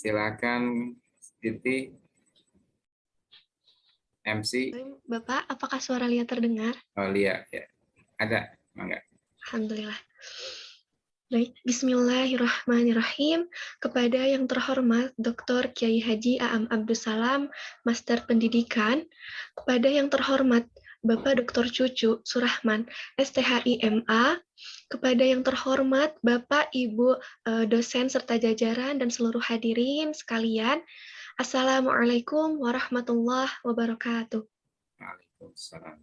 Silakan Siti MC. Bapak, apakah suara Lia terdengar? Oh, Lia, ya. Ada, enggak? Alhamdulillah. Baik, Bismillahirrahmanirrahim. Kepada yang terhormat Dr. Kiai Haji Aam Abdussalam, Master Pendidikan. Kepada yang terhormat Bapak Dr. Cucu Surahman, STHI MA. Kepada yang terhormat Bapak Ibu dosen serta jajaran dan seluruh hadirin sekalian. Assalamualaikum warahmatullahi wabarakatuh. Waalaikumsalam.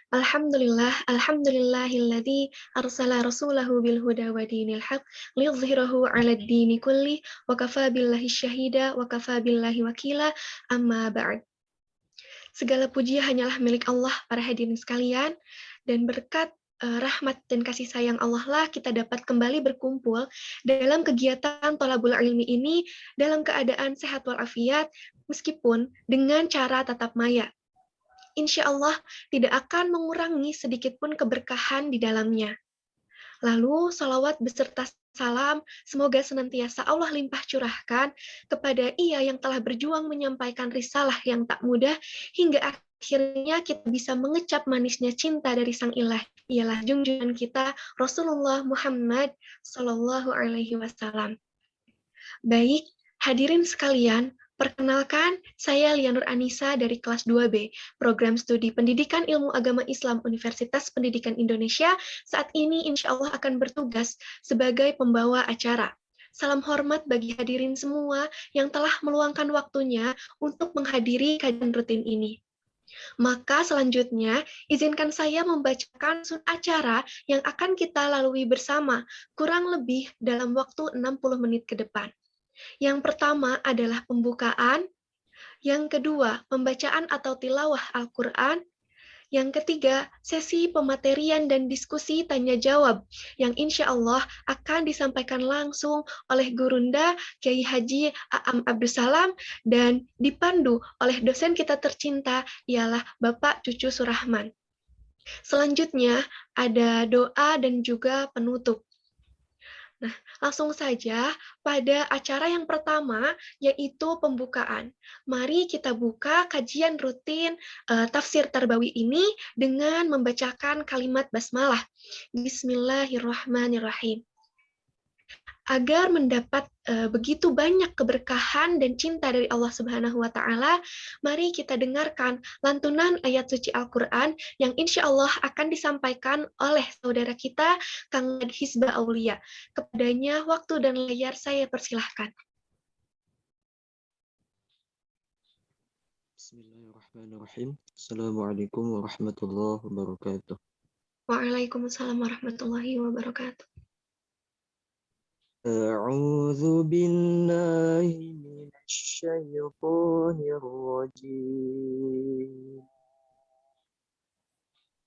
Alhamdulillahilladzi arsala rasulahu bil huda wa dinil haq liyudhhirahu 'alad dini kulli wa kafa billahi syahida wa kafa billahi wakila amma ba'd. Segala puji hanyalah milik Allah para hadirin sekalian, dan berkat rahmat dan kasih sayang Allah lah kita dapat kembali berkumpul dalam kegiatan Thalabul Ilmi ini dalam keadaan sehat walafiat meskipun dengan cara tatap maya. Insya Allah tidak akan mengurangi sedikitpun keberkahan di dalamnya. Lalu salawat beserta salam semoga senantiasa Allah limpah curahkan kepada Ia yang telah berjuang menyampaikan risalah yang tak mudah hingga akhirnya kita bisa mengecap manisnya cinta dari Sang Ilah. Ialah junjungan kita Rasulullah Muhammad Sallallahu Alaihi Wasallam. Baik, hadirin sekalian, perkenalkan, saya Lia Nur Anissa dari kelas 2B, Program Studi Pendidikan Ilmu Agama Islam Universitas Pendidikan Indonesia, saat ini insya Allah akan bertugas sebagai pembawa acara. Salam hormat bagi hadirin semua yang telah meluangkan waktunya untuk menghadiri kajian rutin ini. Maka selanjutnya, izinkan saya membacakan acara yang akan kita lalui bersama, kurang lebih dalam waktu 60 menit ke depan. Yang pertama adalah pembukaan, yang kedua pembacaan atau tilawah Al-Quran, yang ketiga sesi pematerian dan diskusi tanya jawab yang insya Allah akan disampaikan langsung oleh Gurunda Kiai Haji Aam Abdussalam dan dipandu oleh dosen kita tercinta ialah Bapak Cucu Surahman. Selanjutnya ada doa dan juga penutup. Nah, langsung saja pada acara yang pertama, yaitu pembukaan. Mari kita buka kajian rutin Tafsir Tarbawi ini dengan membacakan kalimat basmalah. Bismillahirrahmanirrahim. Agar mendapat begitu banyak keberkahan dan cinta dari Allah Subhanahu wa Ta'ala, mari kita dengarkan lantunan ayat suci Al-Quran yang insya Allah akan disampaikan oleh saudara kita, Kang Hizba Aulia. Kepadanya waktu dan layar saya persilahkan. Bismillahirrahmanirrahim. Assalamualaikum warahmatullahi wabarakatuh. Waalaikumsalam warahmatullahi wabarakatuh. A'udzu billahi minasy syaithanir rajim.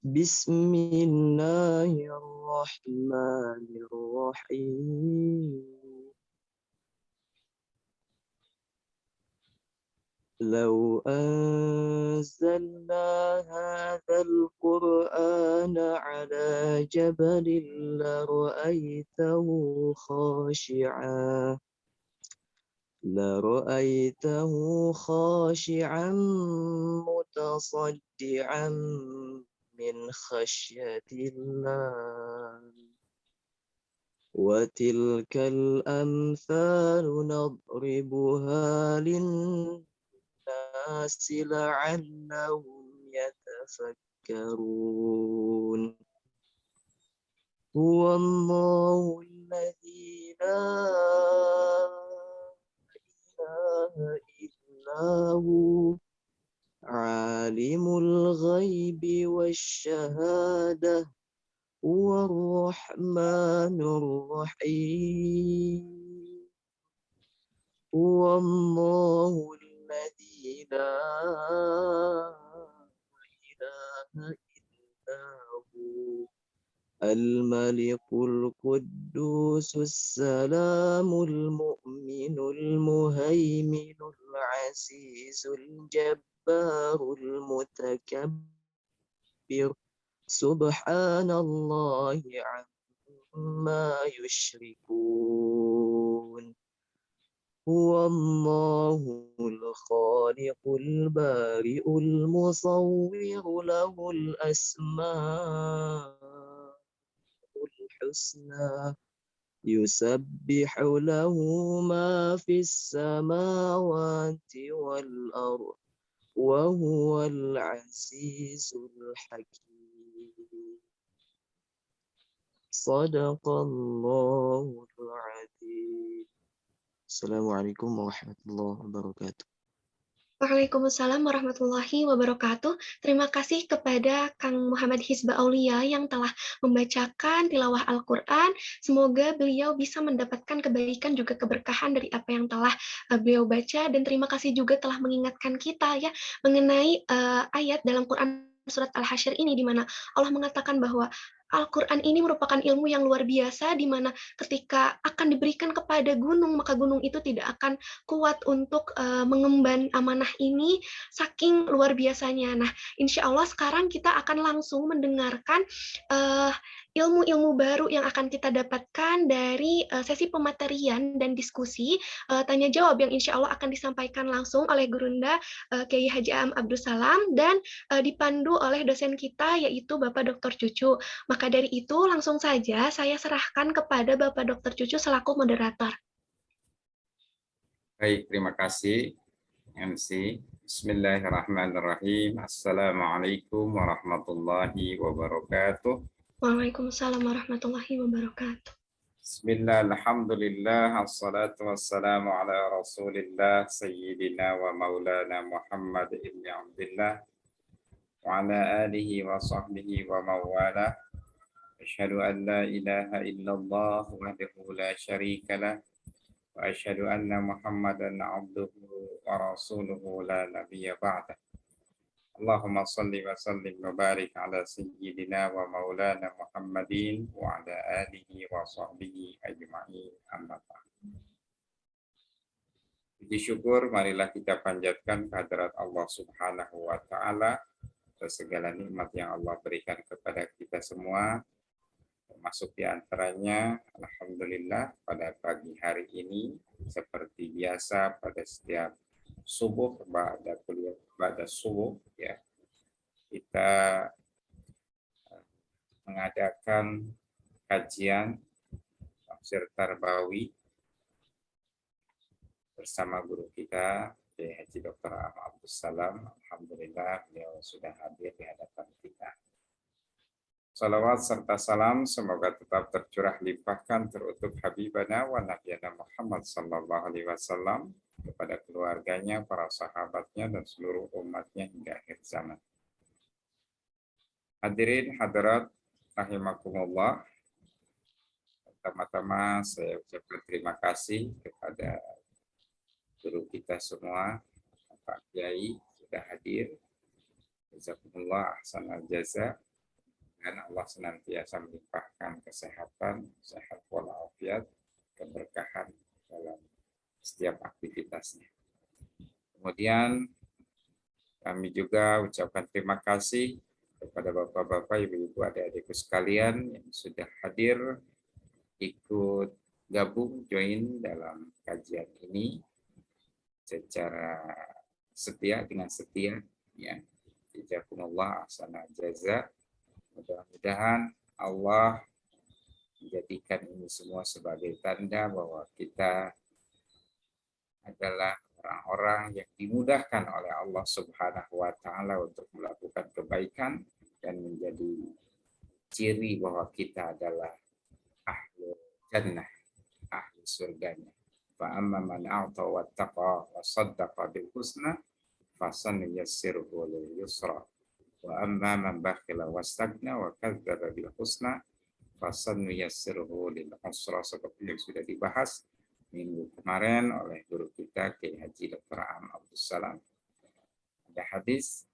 Bismillahirrahmanirrahim. لو أنزلنا هذا القرآن على جبل لرأيته خاشعا متصدعا من خشية الله وتلك الأمثال نضربها للناس لعلهم يتفكرون هو الله الذي لا إله إلا هو عالم الغيب والشهادة هو الرحمن الرحيم هو الله الذي لا إله إلا هو الملك القدوس السلام المؤمن المهيمن العزيز الجبار المتكبر سبحان الله عما يشركون هو الله الخالق البارئ المصور له الأسماء الحسنى يسبح له ما في السماوات والأرض وهو العزيز الحكيم صدق الله العظيم. السلام عليكم ورحمة الله وبركاته. Waalaikumsalam warahmatullahi wabarakatuh. Terima kasih kepada Kang Muhammad Hizba Aulia yang telah membacakan tilawah Al-Quran. Semoga beliau bisa mendapatkan kebaikan juga keberkahan dari apa yang telah beliau baca. Dan terima kasih juga telah mengingatkan kita ya mengenai ayat dalam Quran surat Al-Hasyr ini di mana Allah mengatakan bahwa Al-Quran ini merupakan ilmu yang luar biasa di mana ketika akan diberikan kepada gunung maka gunung itu tidak akan kuat untuk mengemban amanah ini saking luar biasanya. Nah, insya Allah sekarang kita akan langsung mendengarkan ilmu-ilmu baru yang akan kita dapatkan dari sesi pematerian dan diskusi tanya jawab yang insya Allah akan disampaikan langsung oleh Gurunda Kiai Haji Am Abdul Salam dan dipandu oleh dosen kita yaitu Bapak Dr. Cucu. Maka dari itu langsung saja saya serahkan kepada Bapak Dr. Cucu selaku moderator. Baik, terima kasih MC. Bismillahirrahmanirrahim. Assalamualaikum warahmatullahi wabarakatuh. Waalaikumsalam warahmatullahi wabarakatuh. Bismillah, alhamdulillah, assalatu wassalamu ala rasulillah, sayyidina wa maulana Muhammad ibn Abdullah, wa ala alihi wa sahbihi wa mawala. Asyhadu an la ilaha illallah wahdahu la syarika lah, wa asyhadu anna Muhammadan abduhu wa rasuluhu la nabiyya ba'dah. Allahumma salli wa sallim wa barik ala sayyidina wa maulana Muhammadin wa ala alihi wa sahbihi ajma'in amma ba'd. Puji syukur marilah kita panjatkan kehadirat Allah Subhanahu wa taala atas segala nikmat yang Allah berikan kepada kita semua. Termasuk di antaranya alhamdulillah pada pagi hari ini seperti biasa pada setiap subuh pada subuh ya kita mengadakan kajian tafsir Tarbawi bersama guru kita Kiai Haji Dr. Am Abdul Salam. Alhamdulillah beliau sudah hadir di hadapan kita. Salawat serta salam semoga tetap tercurah limpahkan terutuk Habibana wa Nabiyana Muhammad sallallahu alaihi wasallam kepada keluarganya, para sahabatnya, dan seluruh umatnya hingga akhir zaman. Hadirin hadirat rahimakumullah. Pertama-tama saya ucapkan terima kasih kepada guru kita semua, Pak Kiai sudah hadir. Jazakumullah ahsanal jaza. Dan Allah senantiasa melimpahkan kesehatan, sehat walafiat, keberkahan dalam setiap aktivitasnya. Kemudian kami juga ucapkan terima kasih kepada bapak-bapak, ibu-ibu, adik-adikku sekalian yang sudah hadir, ikut gabung, join dalam kajian ini secara setia dengan setia. Ya, jazakumullah ahsanal jaza. Mudah-mudahan Allah menjadikan ini semua sebagai tanda bahwa kita adalah orang-orang yang dimudahkan oleh Allah Subhanahu wa taala untuk melakukan kebaikan dan menjadi ciri bahwa kita adalah ahli jannah, ahli surganya. Fa amma man a'ta wattaqa wa saddaqa bil husna fasanuyassiruhu lil yusra. Wa amma man bakhila wastagna wa kadzdzaba bil husna fasanuyassiruhu lil usra, seperti yang sudah dibahas minggu kemarin oleh guru kita Kiai Haji Dr. Am Abdul Salam. Ada hadis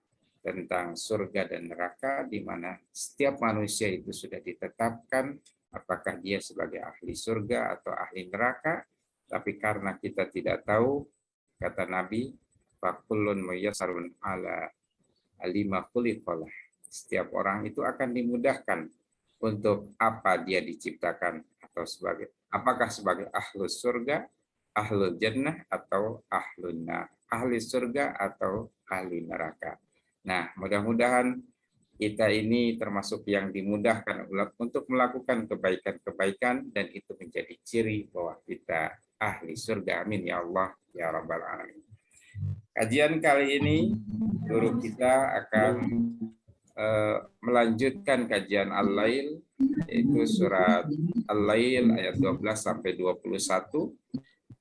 tentang surga dan neraka di mana setiap manusia itu sudah ditetapkan apakah dia sebagai ahli surga atau ahli neraka, tapi karena kita tidak tahu, kata Nabi, fakullun muyassarun ala alima khuliqalah. Setiap orang itu akan dimudahkan untuk apa dia diciptakan, atau apakah sebagai ahlus surga ahlul jannah atau ahlun nar, ahli surga atau ahli neraka. Nah, mudah-mudahan kita ini termasuk yang dimudahkan untuk melakukan kebaikan-kebaikan dan itu menjadi ciri bahwa kita ahli surga. Amin ya Allah ya rabbal alamin. Kajian kali ini guru kita akan melanjutkan kajian Al-Lail, yaitu surat Al-Lail ayat 12 sampai 21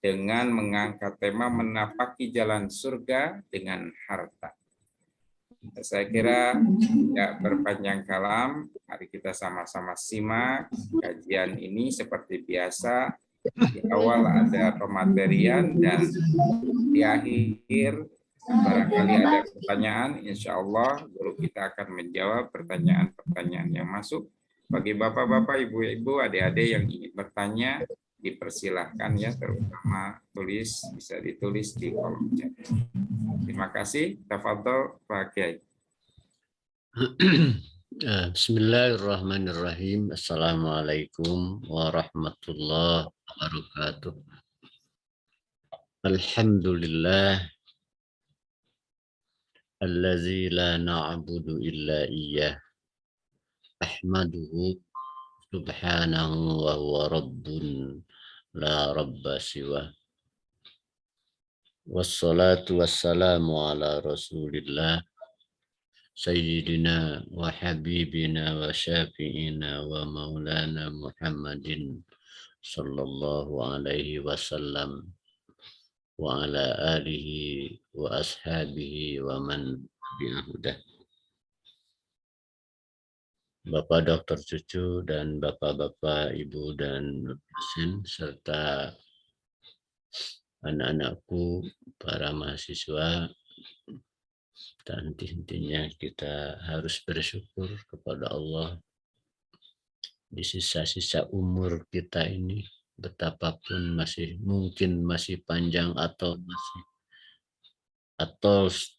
dengan mengangkat tema menapaki jalan surga dengan harta. Saya kira tidak berpanjang kalam, mari kita sama-sama simak kajian ini seperti biasa. Di awal ada pematerian dan di akhir barangkali ada pertanyaan, insya Allah guru kita akan menjawab pertanyaan-pertanyaan yang masuk. Bagi bapak-bapak, ibu-ibu, adik-adik yang ingin bertanya, dipersilahkan ya, terutama bisa ditulis di kolom chat. Terima kasih. Tafadhol Pak Kiai. Bismillahirrahmanirrahim. Assalamualaikum warahmatullahi wabarakatuh. Alhamdulillah allazi la na'budu illa iyyah. Ahmaduhu subhanahu wa huwa rabbun la rabba siwa. Wassalatu wassalamu ala rasulillah Sayyidina wa habibina wa syafi'ina wa maulana Muhammadin sallallahu alaihi wasallam wa ala alihi wa ashabihi wa man bi'ahudah. Bapak Dr. Cucu dan Bapak-Bapak, Ibu dan dosen serta anak-anakku, para mahasiswa, dan intinya kita harus bersyukur kepada Allah di sisa-sisa umur kita ini, betapapun mungkin masih panjang atau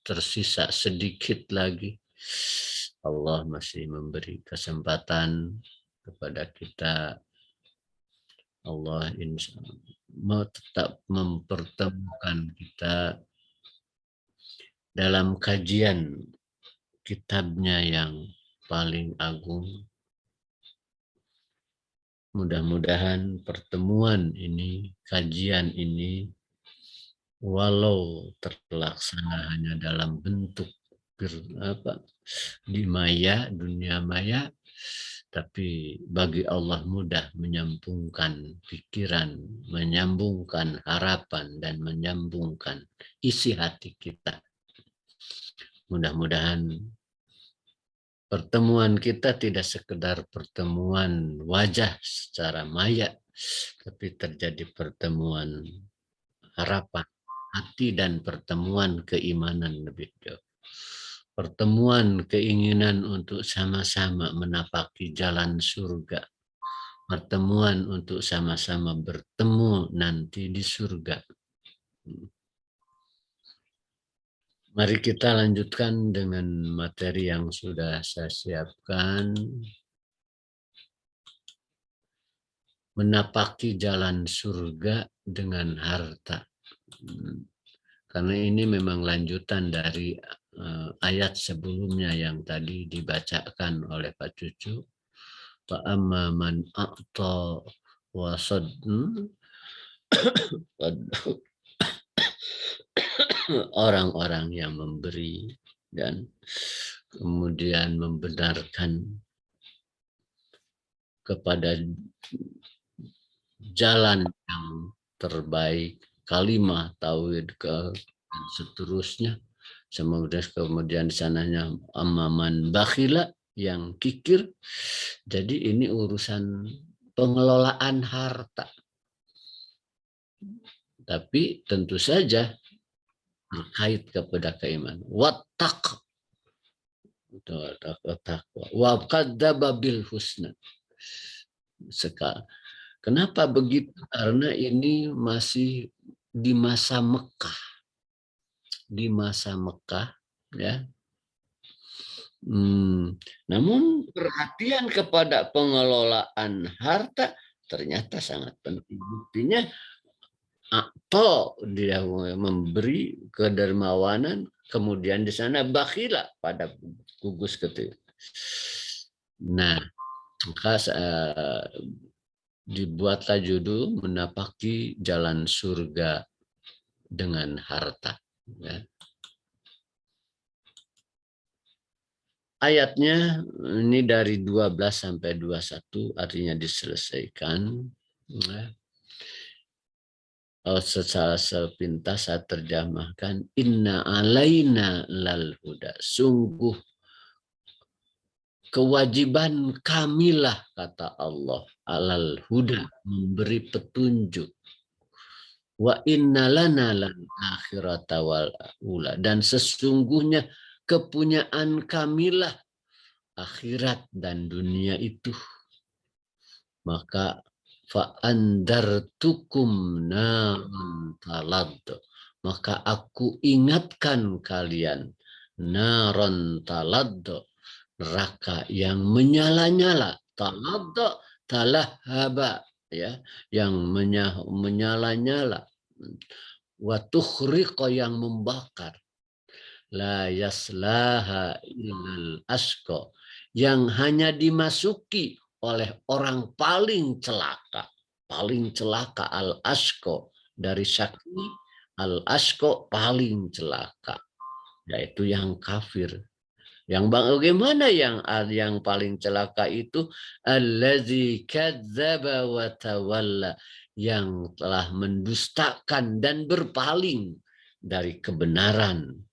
tersisa sedikit lagi, Allah masih memberi kesempatan kepada kita. Allah insya Allah tetap mempertemukan kita dalam kajian kitabnya yang paling agung. Mudah-mudahan pertemuan ini, kajian ini, walau terlaksana hanya dalam bentuk di maya, dunia maya, tapi bagi Allah mudah menyambungkan pikiran, menyambungkan harapan, dan menyambungkan isi hati kita. Mudah-mudahan pertemuan kita tidak sekedar pertemuan wajah secara maya, tapi terjadi pertemuan harapan hati dan pertemuan keimanan lebih jauh. Pertemuan keinginan untuk sama-sama menapaki jalan surga. Pertemuan untuk sama-sama bertemu nanti di surga. Mari kita lanjutkan dengan materi yang sudah saya siapkan. Menapaki jalan surga dengan harta. Karena ini memang lanjutan dari ayat sebelumnya yang tadi dibacakan oleh Pak Cucu. Fa amma man a'ta wa sadda, orang-orang yang memberi dan kemudian membenarkan kepada jalan yang terbaik, kalimah tauhid dan seterusnya. Kemudian sananya amaman bakhila, yang kikir. Jadi ini urusan pengelolaan harta. Tapi tentu saja terkait kepada keimanan. Wattaq, wa kadzdzaba bil husna. Kenapa begitu? Karena ini masih di masa Mekah. Di masa Mekah, ya. Namun perhatian kepada pengelolaan harta ternyata sangat penting. Buktinya atau dia memberi kedermawanan, kemudian di sana bakhila pada gugus ketiga. Nah, maka dibuatlah judul menapaki jalan surga dengan harta. Ya. Ayatnya ini dari 12 sampai 21, artinya diselesaikan. Ya. Secara sepintas saya terjemahkan, inna alaina lal huda, sungguh kewajiban kamilah, kata Allah, alal huda, memberi petunjuk. Wa inna lana lal akhirata wal ula, dan sesungguhnya kepunyaan kamilah akhirat dan dunia itu. Maka fa'andartukum naran talad, maka aku ingatkan kalian naran talad, neraka yang menyala-nyala. Talad talahaba, ya, yang menyala-nyala. Wa tukhriqa, yang membakar. La yaslaha illal asqa, yang hanya dimasuki oleh orang paling celaka. Paling celaka, al-asqa, dari syakni, al-asqa paling celaka, yaitu yang kafir. Yang bagaimana yang paling celaka itu? Allazi kadzdzaba wa tawalla, yang telah mendustakan dan berpaling dari kebenaran.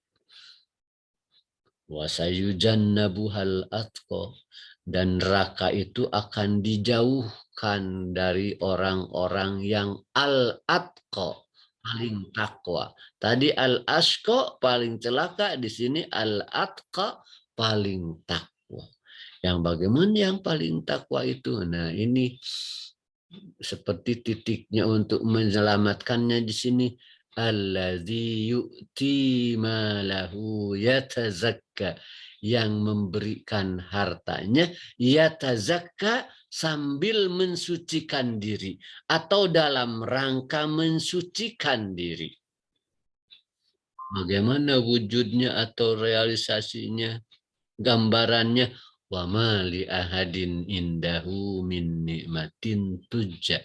Wa sayujannabuhal atqa, dan neraka itu akan dijauhkan dari orang-orang yang al-atqa, paling takwa. Tadi al-asqa paling celaka, di sini al-atqa paling takwa. Yang bagaimana yang paling takwa itu? Nah, ini seperti titiknya untuk menyelamatkannya di sini. Alladzi yu'ti malahu yatazakka, yang memberikan hartanya yatazakka, sambil mensucikan diri atau dalam rangka mensucikan diri. Bagaimana wujudnya atau realisasinya, gambarannya? Wa ma li ahadin indahu min nikmatin tujja,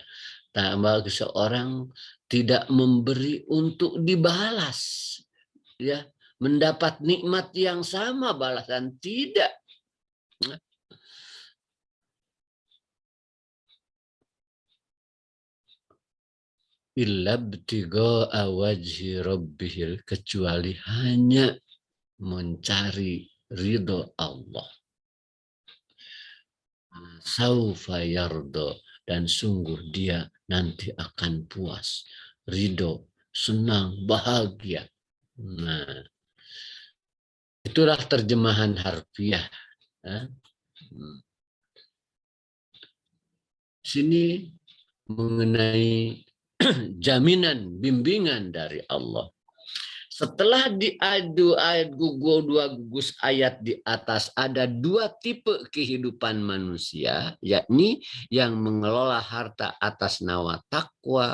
tambah seorang tidak memberi untuk dibalas, ya, mendapat nikmat yang sama balasan, tidak. Illa ibtigha'a wajhi rabbihil, kecuali hanya mencari ridho Allah. Saufa yardo, dan sungguh dia nanti akan puas, ridho, senang, bahagia. Nah, itulah terjemahan harfiah. Sini mengenai jaminan bimbingan dari Allah. Setelah diadu ayat dua gugus ayat di atas, ada dua tipe kehidupan manusia, yakni yang mengelola harta atas nama takwa,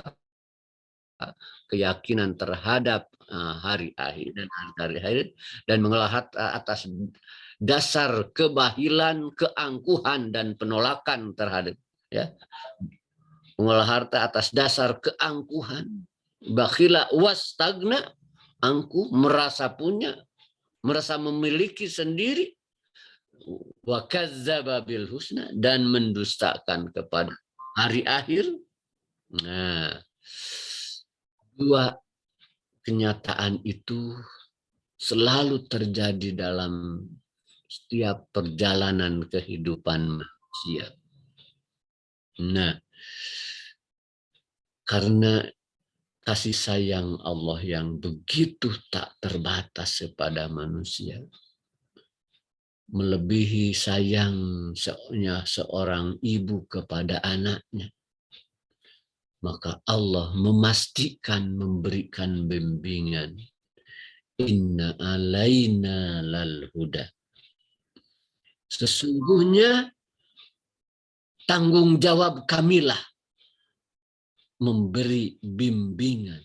keyakinan terhadap hari akhir dan hari akhir, dan mengelola harta atas dasar kebahilan, keangkuhan, dan penolakan terhadap, ya, mengelola harta atas dasar keangkuhan, bakhila wastagna, angkuh, merasa punya, merasa memiliki sendiri, wa kadzdzaba bil husna, dan mendustakan kepada hari akhir. Nah, dua kenyataan itu selalu terjadi dalam setiap perjalanan kehidupan manusia. Nah, karena kasih sayang Allah yang begitu tak terbatas kepada manusia, melebihi sayangnya seorang ibu kepada anaknya, maka Allah memastikan memberikan bimbingan. Inna alaina lal huda, sesungguhnya tanggung jawab kamilah memberi bimbingan.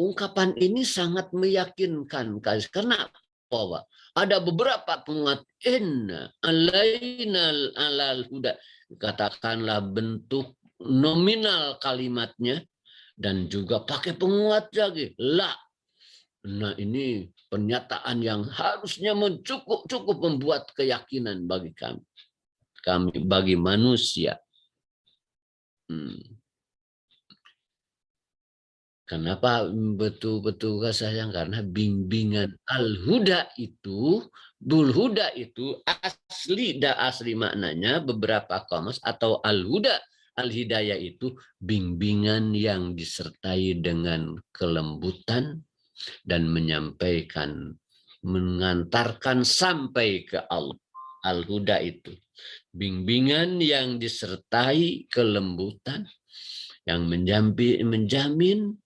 Ungkapan ini sangat meyakinkan karena bahwa ada beberapa penguat inna alainal alal huda, katakanlah bentuk nominal kalimatnya dan juga pakai penguat lagi la. Nah, ini pernyataan yang harusnya cukup membuat keyakinan bagi kami bagi manusia. Kenapa betul-betul sayang? Karena bimbingan al-huda itu, bul-huda itu asli maknanya beberapa kamus, atau al-huda, al-hidayah itu bimbingan yang disertai dengan kelembutan dan menyampaikan, mengantarkan sampai ke Allah. Al-huda itu bimbingan yang disertai kelembutan, yang menjamin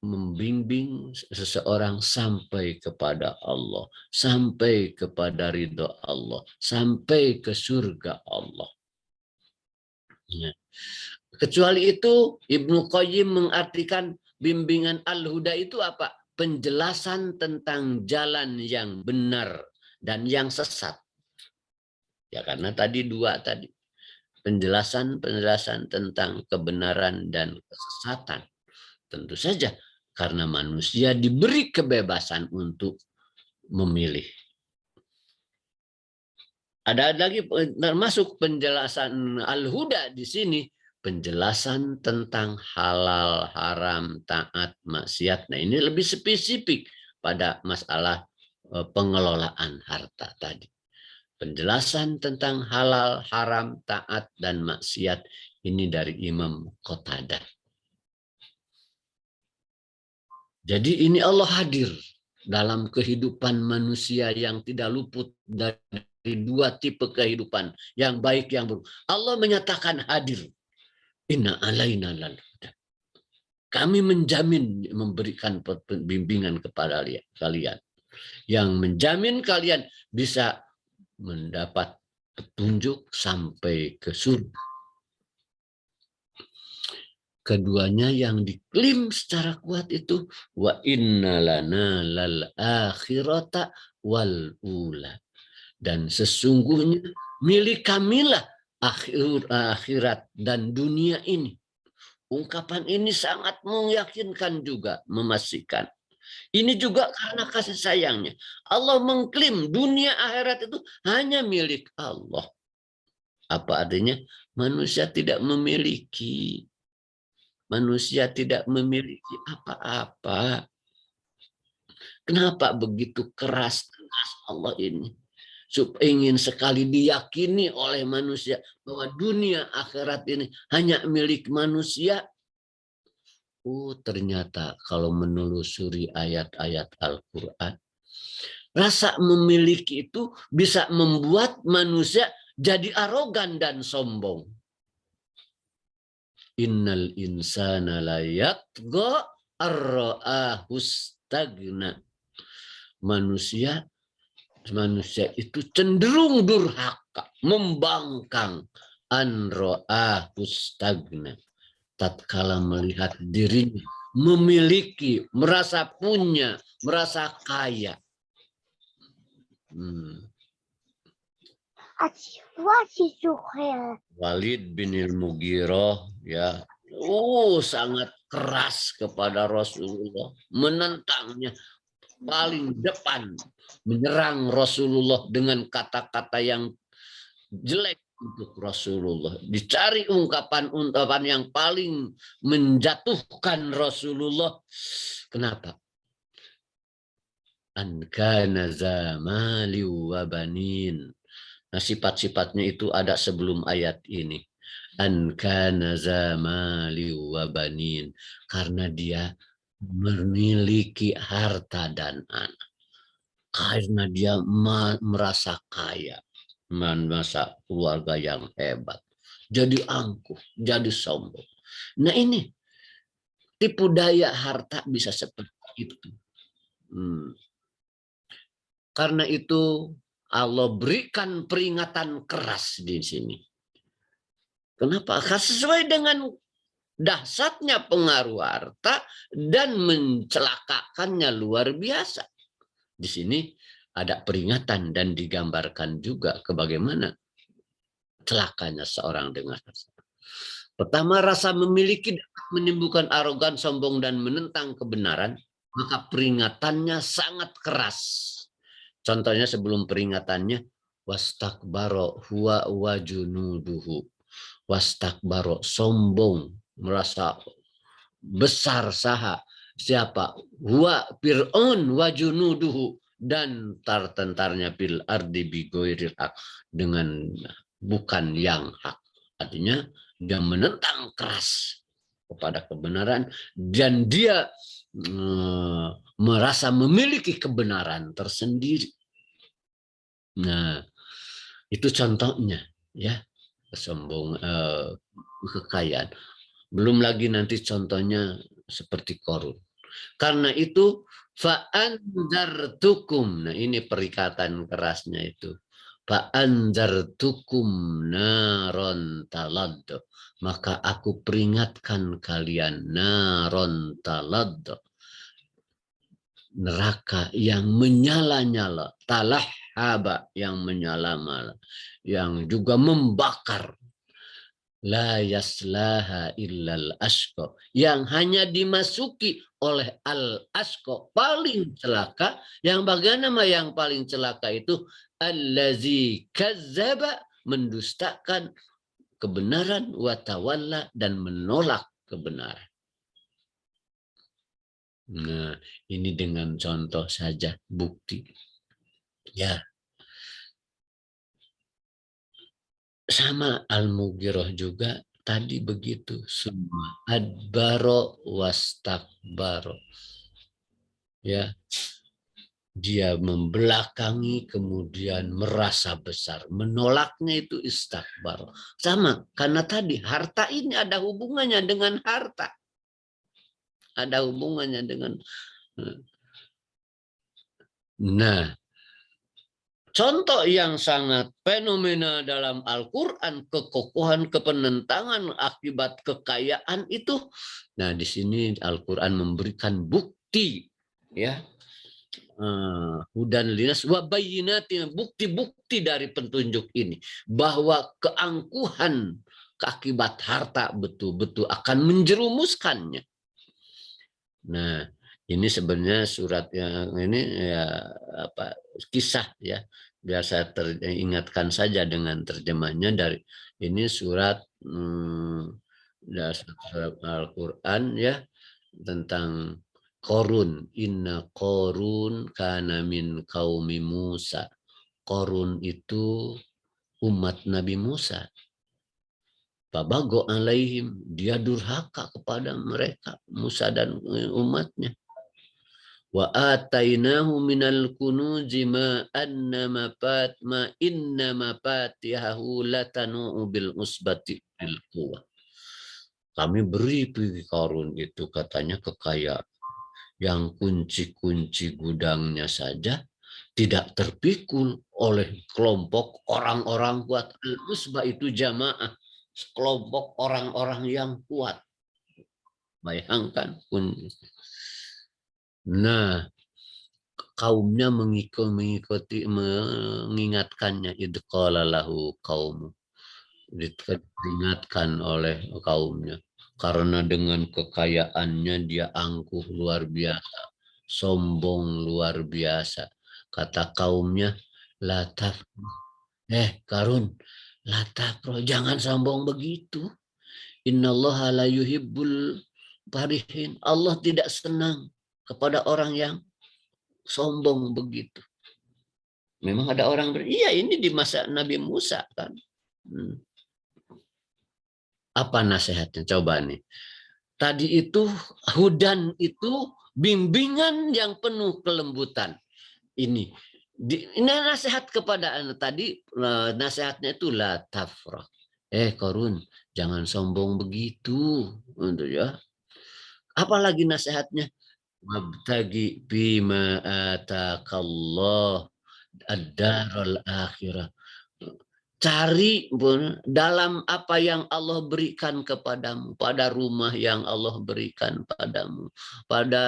membimbing seseorang sampai kepada Allah, sampai kepada ridho Allah, sampai ke surga Allah. Ya. Kecuali itu, Ibnu Qayyim mengartikan bimbingan al-huda itu apa? Penjelasan tentang jalan yang benar dan yang sesat. Ya, karena tadi dua tadi. Penjelasan tentang kebenaran dan kesesatan. Tentu saja karena manusia diberi kebebasan untuk memilih. Ada lagi termasuk penjelasan al-huda di sini, penjelasan tentang halal, haram, taat, maksiat. Nah, ini lebih spesifik pada masalah pengelolaan harta tadi. Penjelasan tentang halal, haram, taat, dan maksiat ini dari Imam Qatadah. Jadi ini Allah hadir dalam kehidupan manusia yang tidak luput dari dua tipe kehidupan, yang baik, yang buruk. Allah menyatakan hadir. Inna alaina lal huda. Kami menjamin memberikan bimbingan kepada kalian. Yang menjamin kalian bisa mendapat petunjuk sampai ke surga. Keduanya yang diklaim secara kuat itu wa innalana lal akhirata wal ula, dan sesungguhnya milik kamilah akhirat dan dunia ini. Ungkapan ini sangat meyakinkan juga, memastikan. Ini juga karena kasih sayangnya. Allah mengklaim dunia akhirat itu hanya milik Allah. Apa artinya? Manusia tidak memiliki. Manusia tidak memiliki apa-apa. Kenapa begitu keras Allah ini? Ingin sekali diyakini oleh manusia bahwa dunia akhirat ini hanya milik manusia. Oh, ternyata kalau menelusuri ayat-ayat Al-Quran, rasa memiliki itu bisa membuat manusia jadi arogan dan sombong. Innal insana la yatgha ar-ra'ahu stagna. Manusia itu cenderung durhaka, membangkang, an ra'ahu stagna. Tatkala melihat dirinya memiliki, merasa punya, merasa kaya. Walid bin Al-Mughirah ya, sangat keras kepada Rasulullah, menentangnya, paling depan menyerang Rasulullah dengan kata-kata yang jelek untuk Rasulullah. Dicari ungkapan yang paling menjatuhkan Rasulullah. Kenapa? An kana zamali wa banin. Nah, sifat-sifatnya itu ada sebelum ayat ini. An kana zamali wa banin. Karena dia memiliki harta dan anak. Karena dia merasa kaya. Merasa keluarga yang hebat. Jadi angkuh, jadi sombong. Nah, ini tipu daya harta bisa seperti itu. Karena itu Allah berikan peringatan keras di sini. Kenapa? Sesuai dengan dahsyatnya pengaruh harta dan mencelakakannya luar biasa. Di sini ada peringatan dan digambarkan juga ke bagaimana celakanya seorang dengan harta. Pertama, rasa memiliki dapat menimbulkan arogan, sombong, dan menentang kebenaran, maka peringatannya sangat keras. Contohnya sebelum peringatannya, wastakbaro huwa wa junuduhu. Wastakbaro, sombong, merasa besar saha. Siapa? Huwa Fir'aun wa junuduhu, dan tentarnya bil ardi bigoiril hak, dengan bukan yang hak. Artinya dia menentang keras kepada kebenaran dan dia merasa memiliki kebenaran tersendiri. Nah, itu contohnya ya, kekayaan. Belum lagi nanti contohnya seperti Korun. Karena itu fa'anzartukum. Nah, ini perikatan kerasnya itu. Fa'anzartukum naron talad. Maka aku peringatkan kalian naron talad. Neraka yang menyala-nyala. Talahhaba yang menyala-nyala. Yang juga membakar. La yaslaha illal ashqa, yang hanya dimasuki oleh al ashqa, paling celaka. Yang bagaimana yang paling celaka itu? Allazi kazzaba, mendustakan kebenaran, wa tawalla, dan menolak kebenaran. Nah, ini dengan contoh saja bukti. Ya. Sama Al-Mughirah juga tadi begitu, semua adbaro wastakbaro. Ya. Dia membelakangi kemudian merasa besar, menolaknya itu istakbar. Sama, karena tadi harta ini ada hubungannya dengan harta. Ada hubungannya dengan. Nah, contoh yang sangat fenomena dalam Al-Quran, kekokohan kepenentangan akibat kekayaan itu. Nah, di sini Al-Quran memberikan bukti, ya, hudan linas wa bayyinatin, bukti-bukti dari petunjuk ini bahwa keangkuhan akibat harta betul-betul akan menjerumuskannya. Nah, ini sebenarnya surat yang ini ya apa, kisah ya, biasa teringatkan saja dengan terjemahnya dari ini surat surat Al-Quran ya, tentang Korun. Inna Korun kana min qaumi Musa. Korun itu umat Nabi Musa. Fabago alaihim, dia durhaka kepada mereka, Musa dan umatnya. Wa atainahu minal kunuzi ma anna inna mafatihahu latanu bil usbati bil quwwah. Kami beri Korun itu katanya kekayaan yang kunci-kunci gudangnya saja tidak terpikul oleh kelompok orang-orang kuat. Al-usbah itu jamaah, kelompok orang-orang yang kuat. Bayangkan. Nah, kaumnya mengikuti mengingatkannya, idqala lahu qaum, diingatkan oleh kaumnya. Karena dengan kekayaannya dia angkuh luar biasa, sombong luar biasa. Kata kaumnya, la tafroh, Karun, la tafroh, jangan sombong begitu. Innallaha la yuhibbul farihin. Allah tidak senang kepada orang yang sombong begitu. Memang ada orang iya, ini di masa Nabi Musa kan. Apa nasihatnya? Coba nih. Tadi itu hudan itu bimbingan yang penuh kelembutan. Ini nasihat kepada anak tadi, nasihatnya itu la tafrah. Korun, jangan sombong begitu, untuk ya. Apalagi nasihatnya? Wabtagi bima atakallah ad-darul akhirah. Cari dalam apa yang Allah berikan kepadamu, pada rumah yang Allah berikan padamu, pada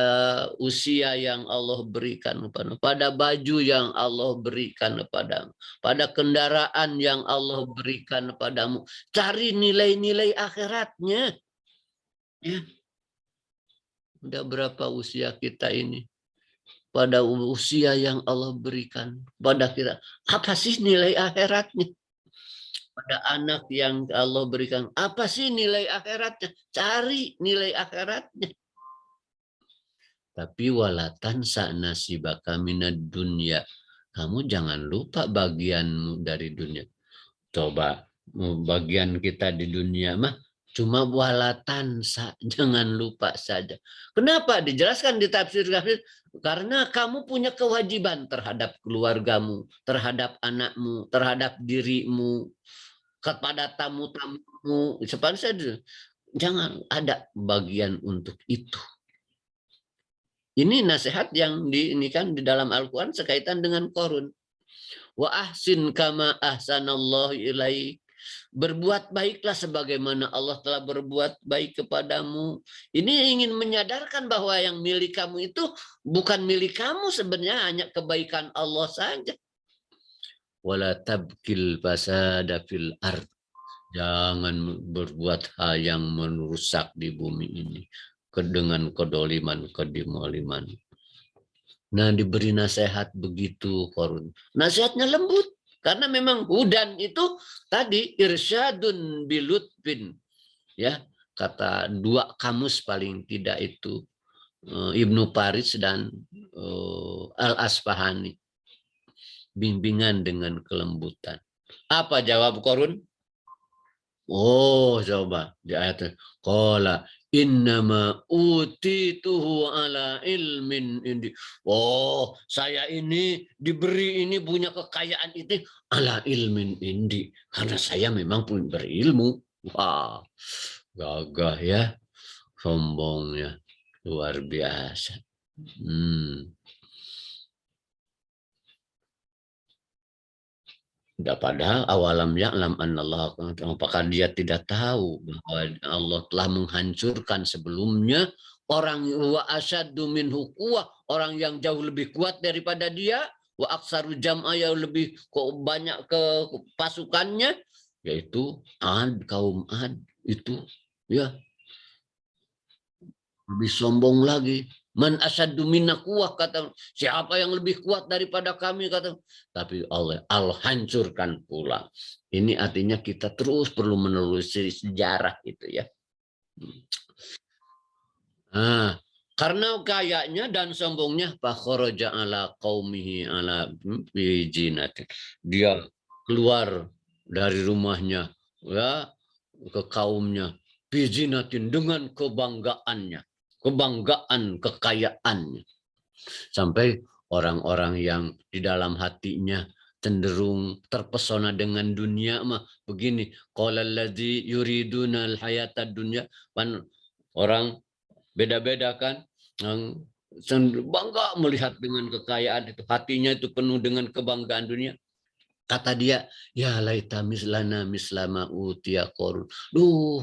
usia yang Allah berikan kepadamu, pada baju yang Allah berikan kepadamu, pada kendaraan yang Allah berikan kepadamu. Cari nilai-nilai akhiratnya. Ya. Udah berapa usia kita ini? Pada usia yang Allah berikan pada kita, apa sih nilai akhiratnya? Pada anak yang Allah berikan, apa sih nilai akhiratnya? Cari nilai akhiratnya. Tapi walatan sa'nasibaka minad dunya. Kamu jangan lupa bagianmu dari dunia. Coba bagian kita di dunia mah cuma walatan, jangan lupa saja. Kenapa? Dijelaskan di tafsir karena kamu punya kewajiban terhadap keluargamu, terhadap anakmu, terhadap dirimu, kepada tamu-tamumu. Sepanjang jangan ada bagian untuk itu. Ini nasihat yang ini kan di dalam Al-Quran sekaitan dengan Qarun. Wa ahsin kama ahsanallahu ilaik. Berbuat baiklah sebagaimana Allah telah berbuat baik kepadamu. Ini ingin menyadarkan bahwa yang milik kamu itu bukan milik kamu, sebenarnya hanya kebaikan Allah saja. Wala tabkil fasada fil ard. Jangan berbuat hal yang merusak di bumi ini dengan kedoliman, kedimoliman. Nah, diberi nasihat begitu Qarun. Nasihatnya lembut karena memang hudan itu tadi irsyadun bilutfin. Ya, kata dua kamus paling tidak itu Ibnu Faris dan Al-Asfahani. Bimbingan dengan kelembutan. Apa jawab Qarun? Oh, coba di ayatnya. Qala innama utituhu ala ilmin indi. Oh, saya ini diberi ini punya kekayaan itu ala ilmin indi. Karena saya memang pun berilmu. Wah, gagah ya. Sombongnya. Luar biasa. Padahal awalam ya'lam annallah, apakah dia tidak tahu bahwa Allah telah menghancurkan sebelumnya orang wa asyaddu minhu quwwah, orang yang jauh lebih kuat daripada dia, wa aksaru jam'a, yang lebih banyak ke pasukannya, yaitu kaum Ad itu ya lebih sombong lagi. Man asyaddu minna quwwah, kata siapa yang lebih kuat daripada kami, kata. Tapi Allah hancurkan pula. Ini artinya kita terus perlu menelusuri sejarah itu ya. Nah, karena kayaknya dan sombongnya fakharaja ala qaumihi ala bijinatin. Dia keluar dari rumahnya ya ke kaumnya bijinatin dengan kebanggaannya. Kebanggaan kekayaannya, sampai orang-orang yang di dalam hatinya cenderung terpesona dengan dunia mah begini, qala allazi yuriduna alhayatad dunya, orang beda-beda kan, yang bangga melihat dengan kekayaan itu, hatinya itu penuh dengan kebanggaan dunia. Kata dia, ya laita mislana mislama utia Qarun. Duh,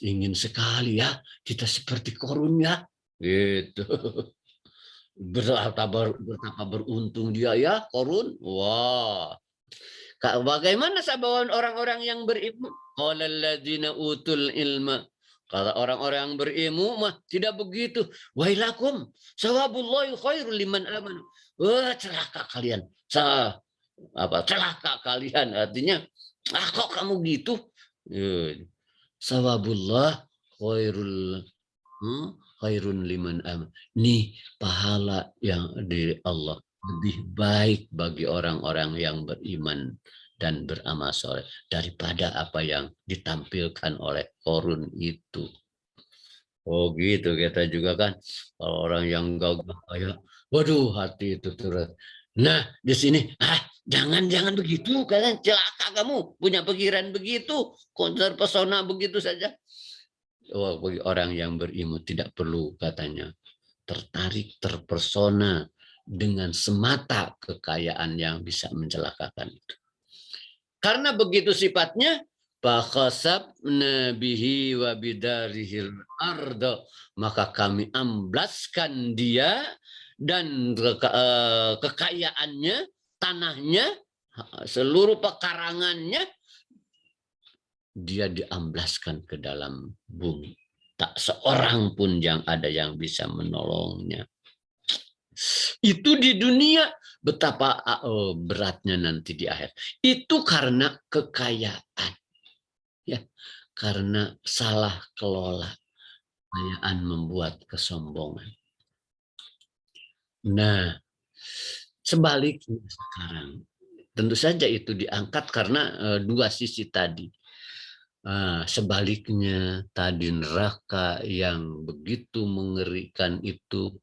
ingin sekali ya kita seperti Qarun ya. Gitu. Betapa beruntung dia ya Qarun. Wah. Bagaimana sabawan orang-orang yang berilmu? Qala alladzina utul ilma. Kalau orang-orang yang berilmu mah tidak begitu. Wailakum sawabullahi khairul liman amanu. Wah, celaka kalian. Celaka kalian, artinya kok kamu gitu. Sawabullah khairun liman aman. Nih pahala yang dari Allah lebih baik bagi orang-orang yang beriman dan beramal soleh daripada apa yang ditampilkan oleh Qarun itu. Oh gitu, kita juga kan kalau orang yang gagah kayak waduh hati itu turun. Nah di sini jangan begitu, kalian celaka, kamu punya pikiran begitu, konser pesona begitu saja. Oh, bagi orang yang berilmu tidak perlu katanya tertarik, terpesona dengan semata kekayaan yang bisa mencelakakan itu. Karena begitu sifatnya, fakhasabna bihi wa bidarihil arda, maka kami amblaskan dia dan kekayaannya, tanahnya, seluruh pekarangannya, dia diamblaskan ke dalam bumi. Tak seorang pun yang ada yang bisa menolongnya. Itu di dunia, betapa beratnya nanti di akhir. Itu karena kekayaan. Ya, karena salah kelola. Kekayaan membuat kesombongan. Nah, sebaliknya sekarang, tentu saja itu diangkat karena dua sisi tadi. Sebaliknya tadi neraka yang begitu mengerikan itu,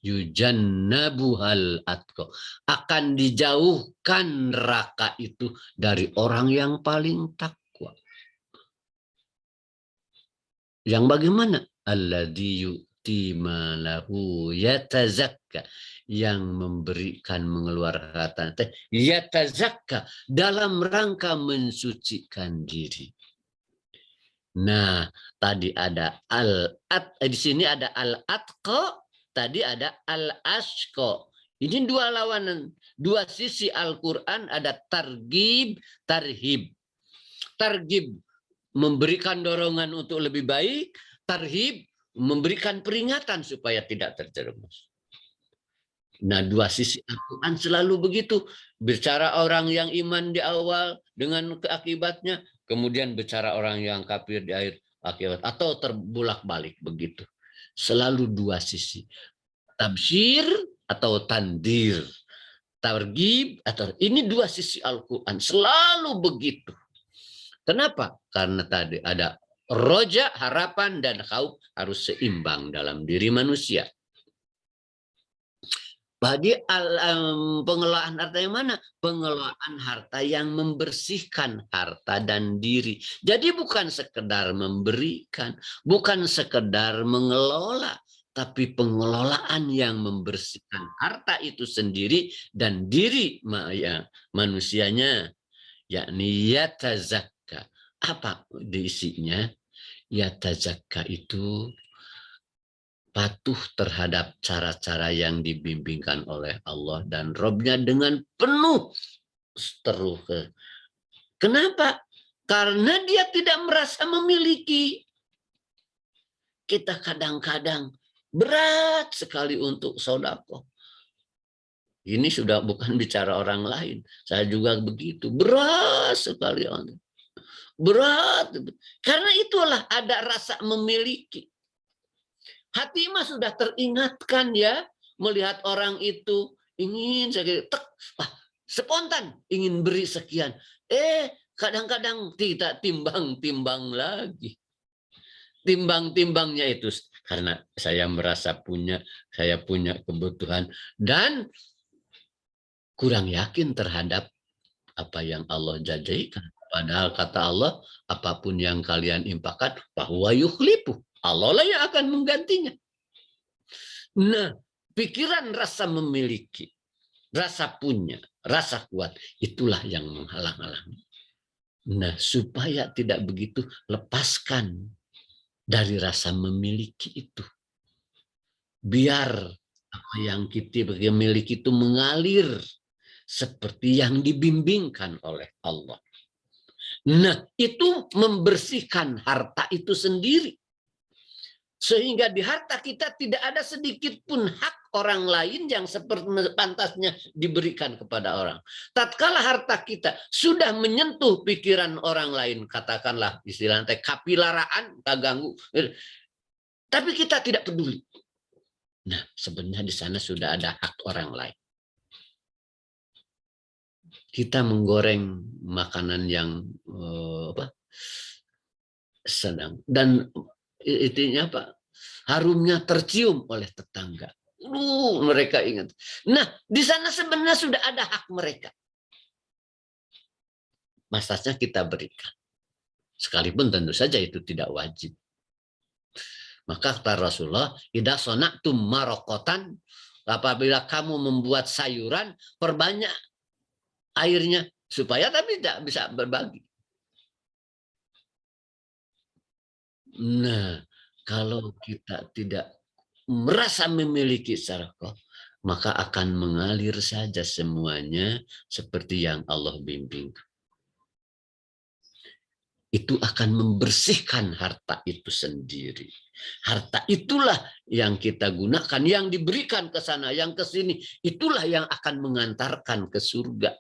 yujannabuhal atqa, akan dijauhkan neraka itu dari orang yang paling takwa. Yang bagaimana? Alladzi yu'ti malahu yatazakka, yang memberikan mengeluarkan harta yatazakka dalam rangka mensucikan diri. Nah, tadi ada di sini ada al-atqa, tadi ada al-asqa. Ini dua lawanan, dua sisi Al-Qur'an, ada targhib, tarhib. Targhib memberikan dorongan untuk lebih baik, tarhib memberikan peringatan supaya tidak terjerumus. Nah, dua sisi Al-Quran selalu begitu. Bicara orang yang iman di awal dengan keakibatnya, kemudian bicara orang yang kafir di akhir akibat, atau terbulak-balik begitu. Selalu dua sisi. Tabsyir atau tandir. Targhib atau ini dua sisi Al-Quran. Selalu begitu. Kenapa? Karena tadi ada roja, harapan, dan khauf harus seimbang dalam diri manusia. Jadi pengelolaan harta yang mana? Pengelolaan harta yang membersihkan harta dan diri. Jadi bukan sekedar memberikan, bukan sekedar mengelola, tapi pengelolaan yang membersihkan harta itu sendiri dan diri manusianya, yakni yatazakka. Apa diisinya? Yatazakka itu patuh terhadap cara-cara yang dibimbingkan oleh Allah dan Robnya dengan penuh terus. Kenapa? Karena dia tidak merasa memiliki. Kita kadang-kadang berat sekali untuk sodako. Ini sudah bukan bicara orang lain. Saya juga begitu. Berat sekali. Berat. Karena itulah ada rasa memiliki. Hati mah sudah teringatkan ya, melihat orang itu ingin spontan ingin beri sekian. Kadang-kadang tidak timbang-timbang lagi. Timbang-timbangnya itu karena saya merasa saya punya kebutuhan dan kurang yakin terhadap apa yang Allah janjikan. Padahal kata Allah, apapun yang kalian infakkan, bahwa yukhlifu. Allah lah yang akan menggantinya. Nah, pikiran rasa memiliki, rasa punya, rasa kuat, itulah yang menghalang-halangi. Nah, supaya tidak begitu, lepaskan dari rasa memiliki itu. Biar apa yang kita miliki itu mengalir seperti yang dibimbingkan oleh Allah. Nah, itu membersihkan harta itu sendiri. Sehingga di harta kita tidak ada sedikit pun hak orang lain yang seperti pantasnya diberikan kepada orang. Tatkala harta kita sudah menyentuh pikiran orang lain, katakanlah istilahnya kapilaraan, kaganggu, tapi kita tidak peduli. Nah, sebenarnya di sana sudah ada hak orang lain. Kita menggoreng makanan yang sedang dan intinya apa? Harumnya tercium oleh tetangga. Mereka ingat. Nah, di sana sebenarnya sudah ada hak mereka. Masanya kita berikan. Sekalipun tentu saja itu tidak wajib. Maka kata Rasulullah, idza sana'tum marokotan, apabila kamu membuat sayuran, perbanyak airnya, supaya tapi tidak bisa berbagi. Nah, kalau kita tidak merasa memiliki sedekah, maka akan mengalir saja semuanya seperti yang Allah bimbing. Itu akan membersihkan harta itu sendiri. Harta itulah yang kita gunakan, yang diberikan ke sana, yang ke sini. Itulah yang akan mengantarkan ke surga.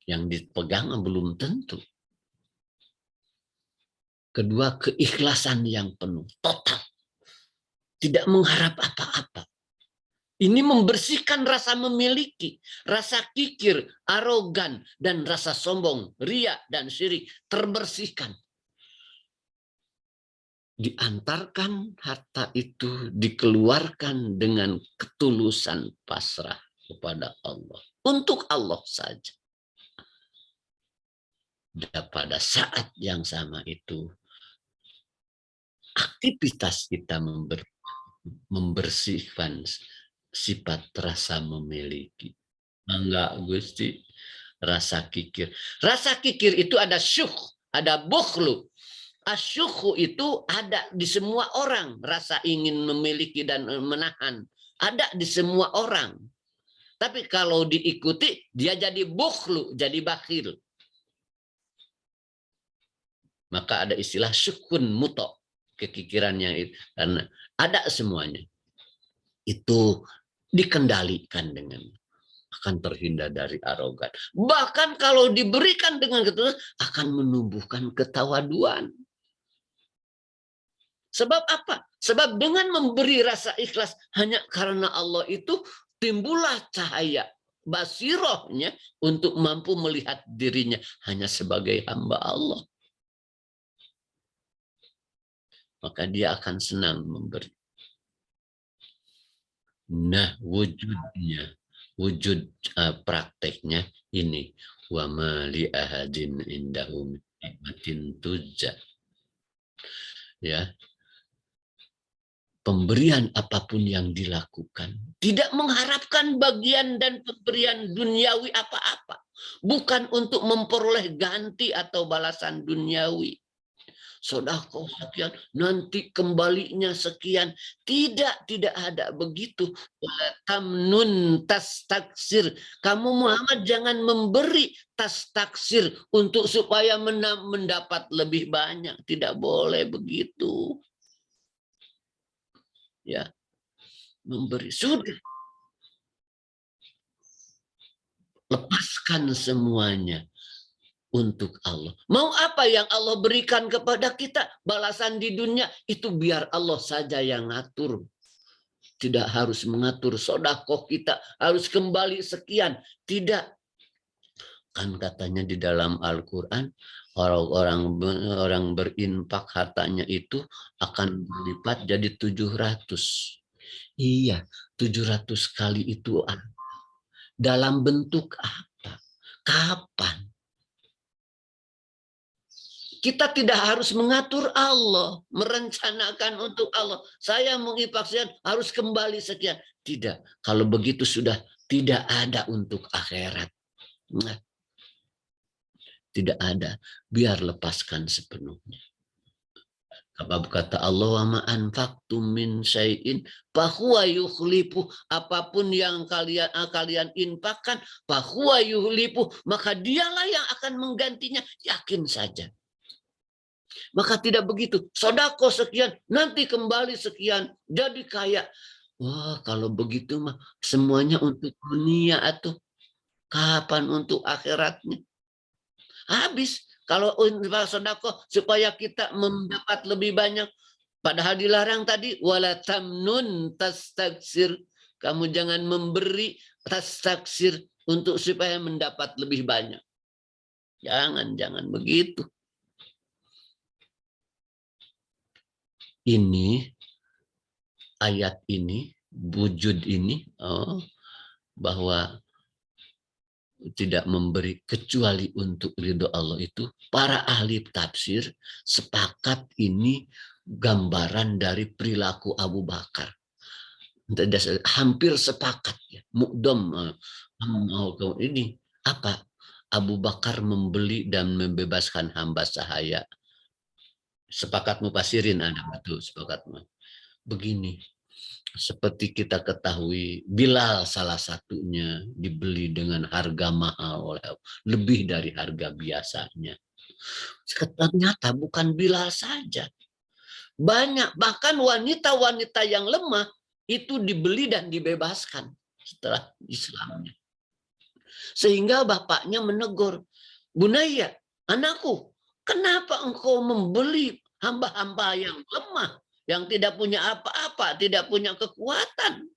Yang dipegang belum tentu. Kedua, keikhlasan yang penuh, total. Tidak mengharap apa-apa. Ini membersihkan rasa memiliki, rasa kikir, arogan, dan rasa sombong, ria, dan syirik terbersihkan. Diantarkan harta itu, dikeluarkan dengan ketulusan pasrah kepada Allah. Untuk Allah saja. Dan pada saat yang sama itu, aktivitas kita membersihkan sifat rasa memiliki. Enggak, Gusti. Rasa kikir. Rasa kikir itu ada syukh, ada bukhlu. Asyukhu itu ada di semua orang. Rasa ingin memiliki dan menahan. Ada di semua orang. Tapi kalau diikuti, dia jadi bukhlu, jadi bakhil. Maka ada istilah syukhun muto. Kekikirannya itu. Karena ada semuanya. Itu dikendalikan dengan akan terhindar dari arogan. Bahkan kalau diberikan dengan ketulusan akan menumbuhkan ketawaduan. Sebab apa? Sebab dengan memberi rasa ikhlas hanya karena Allah itu timbullah cahaya basirohnya untuk mampu melihat dirinya hanya sebagai hamba Allah. Maka dia akan senang memberi. Nah, wujudnya, wujud prakteknya ini, wa ma li ahadin indahu nikmatin tujza. Ya. Pemberian apapun yang dilakukan tidak mengharapkan bagian dan pemberian duniawi apa-apa, bukan untuk memperoleh ganti atau balasan duniawi. Sedekah sekian, nanti kembalinya sekian. Tidak ada begitu. Tamnun tas taksir. Kamu Muhammad jangan memberi tas taksir untuk supaya mendapat lebih banyak. Tidak boleh begitu. Ya, memberi sudah. Lepaskan semuanya untuk Allah. Mau apa yang Allah berikan kepada kita? Balasan di dunia itu biar Allah saja yang ngatur. Tidak harus mengatur sedekah kita harus kembali sekian. Tidak. Kan katanya di dalam Al-Quran orang berinfak hartanya itu akan berlipat jadi 700. Iya, 700 kali itu dalam bentuk apa? Kapan? Kita tidak harus mengatur Allah, merencanakan untuk Allah. Saya menginfak sekian, harus kembali sekian. Tidak. Kalau begitu sudah tidak ada untuk akhirat. Nah, tidak ada. Biar lepaskan sepenuhnya. Kata Allah, wa ma anfaqtum min syai'in fahuwa yukhlifu. Apapun yang kalian infakkan, fahuwa yukhlifu, maka dialah yang akan menggantinya. Yakin saja. Maka tidak begitu. Sedekah sekian, nanti kembali sekian. Jadi kaya. Wah, kalau begitu mah semuanya untuk dunia atau kapan untuk akhiratnya? Habis. Kalau infak sedekah supaya kita mendapat lebih banyak. Padahal dilarang tadi. Wala tamnun tastaksir. Kamu jangan memberi tastaksir untuk supaya mendapat lebih banyak. Jangan begitu. Ini ayat ini, wujud ini, bahwa tidak memberi kecuali untuk ridho Allah itu, para ahli tafsir sepakat ini gambaran dari perilaku Abu Bakar. Hampir sepakat ya. Mukdom Ini apa? Abu Bakar membeli dan membebaskan hamba sahaya. Sepakat mufasirin ada betul sepakat. Begini, seperti kita ketahui, Bilal salah satunya dibeli dengan harga mahal oleh lebih dari harga biasanya. Ternyata bukan Bilal saja. Banyak, bahkan wanita-wanita yang lemah itu dibeli dan dibebaskan setelah Islamnya. Sehingga bapaknya menegur, Bunaya, anakku, kenapa engkau membeli hamba-hamba yang lemah, yang tidak punya apa-apa, tidak punya kekuatan,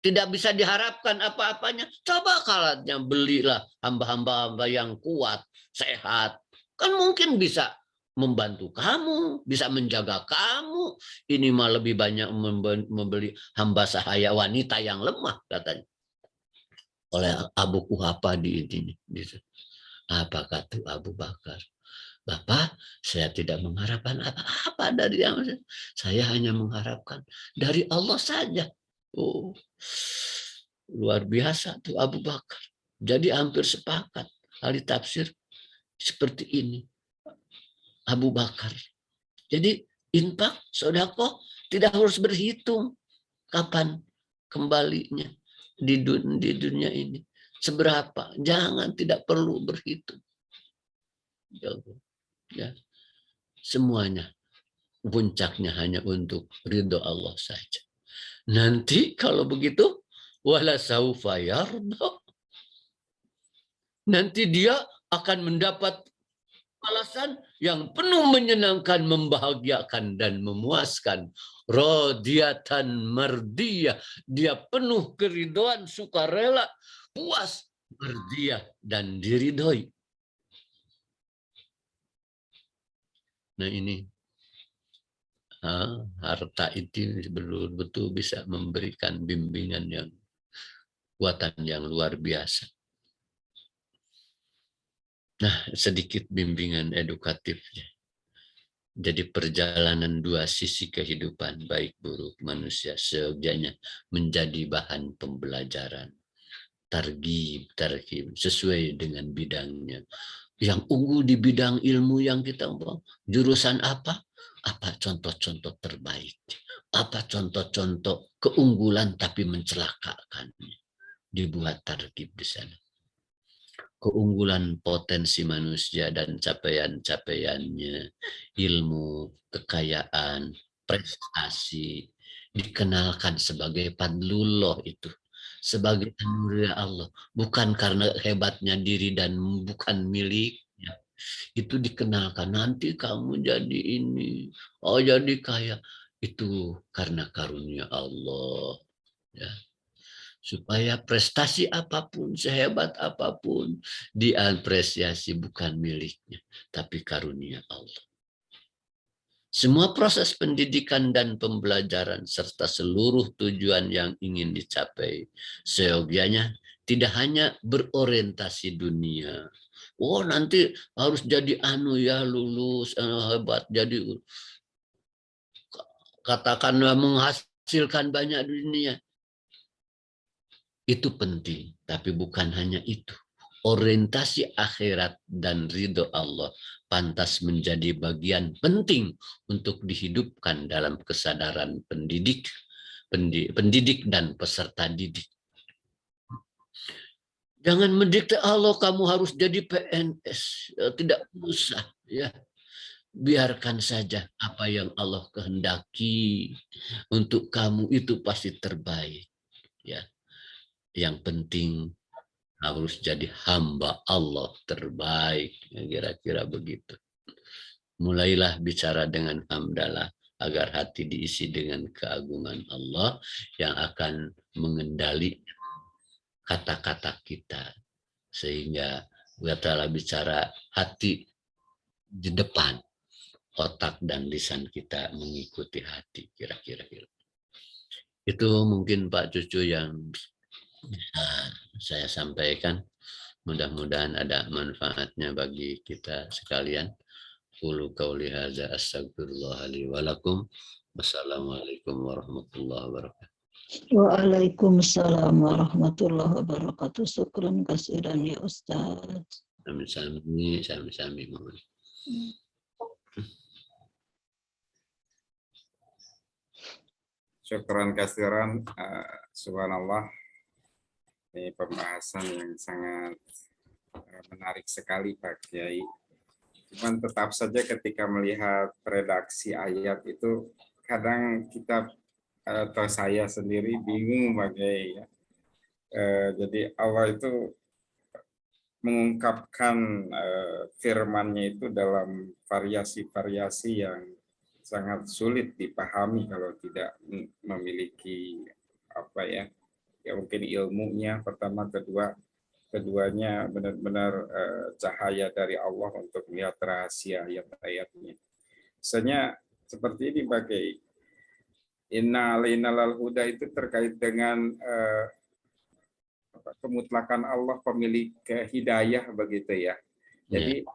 tidak bisa diharapkan apa-apanya? Coba kalanya belilah hamba-hamba yang kuat, sehat. Kan mungkin bisa membantu kamu, bisa menjaga kamu. Ini mah lebih banyak membeli hamba sahaya wanita yang lemah, katanya. Oleh Abu Kuhafa di ini. Apa kata Abu Bakar? Bapak, saya tidak mengharapkan apa-apa dari yang saya hanya mengharapkan dari Allah saja. Oh, luar biasa tuh Abu Bakar. Jadi hampir sepakat ahli tafsir seperti ini. Abu Bakar. Jadi infak, sedekah tidak harus berhitung kapan kembalinya di dunia ini. Seberapa? Jangan, tidak perlu berhitung. Ya, semuanya puncaknya hanya untuk ridho Allah saja. Nanti kalau begitu, wala saufa yarda. Nanti dia akan mendapat balasan yang penuh menyenangkan, membahagiakan dan memuaskan. Radiyatan mardiyah, dia penuh keridhaan, sukarela, puas, mardiyah dan diridhoi. Nah ini harta itu betul-betul bisa memberikan bimbingan yang kuatan yang luar biasa. Nah, sedikit bimbingan edukatifnya. Jadi perjalanan dua sisi kehidupan baik buruk manusia seyogyanya menjadi bahan pembelajaran. Targhib, tarhib sesuai dengan bidangnya. Yang unggul di bidang ilmu yang kita mau, jurusan apa? Apa contoh-contoh terbaik? Apa contoh-contoh keunggulan tapi mencelakakannya? Dibuat targhib di sana. Keunggulan potensi manusia dan capaian-capaiannya, ilmu, kekayaan, prestasi, dikenalkan sebagai fadlullah itu. Sebagai anugerah Allah, bukan karena hebatnya diri dan bukan miliknya. Itu dikenalkan, nanti kamu jadi ini, oh jadi kaya, itu karena karunia Allah. Ya. Supaya prestasi apapun, sehebat apapun, diapresiasi bukan miliknya, tapi karunia Allah. Semua proses pendidikan dan pembelajaran serta seluruh tujuan yang ingin dicapai seyogyanya tidak hanya berorientasi dunia. Oh nanti harus jadi lulus hebat, jadi katakanlah menghasilkan banyak dunia. Itu penting, tapi bukan hanya itu. Orientasi akhirat dan ridho Allah pantas menjadi bagian penting untuk dihidupkan dalam kesadaran pendidik dan peserta didik. Jangan mendikte Allah kamu harus jadi PNS, tidak usah ya. Biarkan saja apa yang Allah kehendaki untuk kamu itu pasti terbaik ya. Yang penting harus jadi hamba Allah terbaik, kira-kira begitu. Mulailah bicara dengan hamdalah agar hati diisi dengan keagungan Allah yang akan mengendali kata-kata kita, sehingga katalah bicara hati di depan, otak dan lisan kita mengikuti hati, kira-kira. Itu mungkin Pak Cucu yang saya sampaikan. Mudah-mudahan ada manfaatnya bagi kita sekalian. Qulu qauli hadza astaghfirullah li wa lakum. Wassalamualaikum warahmatullahi wabarakatuh. Waalaikumsalam warahmatullahi wabarakatuh. Syukran kasiran ya Ustaz. Sami-sami, sami-sami. Syukran kasiran. Subhanallah. Ini pembahasan yang sangat menarik sekali Pak Kiai. Cuman tetap saja ketika melihat redaksi ayat itu kadang kita atau saya sendiri bingung bagai jadi Allah itu mengungkapkan firman-Nya itu dalam variasi-variasi yang sangat sulit dipahami kalau tidak memiliki apa ya mungkin ilmunya pertama, keduanya benar-benar cahaya dari Allah untuk melihat rahasia ayat-ayatnya. Misalnya seperti ini bagai Inna alainal huda itu terkait dengan kemutlakan Allah pemilik hidayah begitu ya. Jadi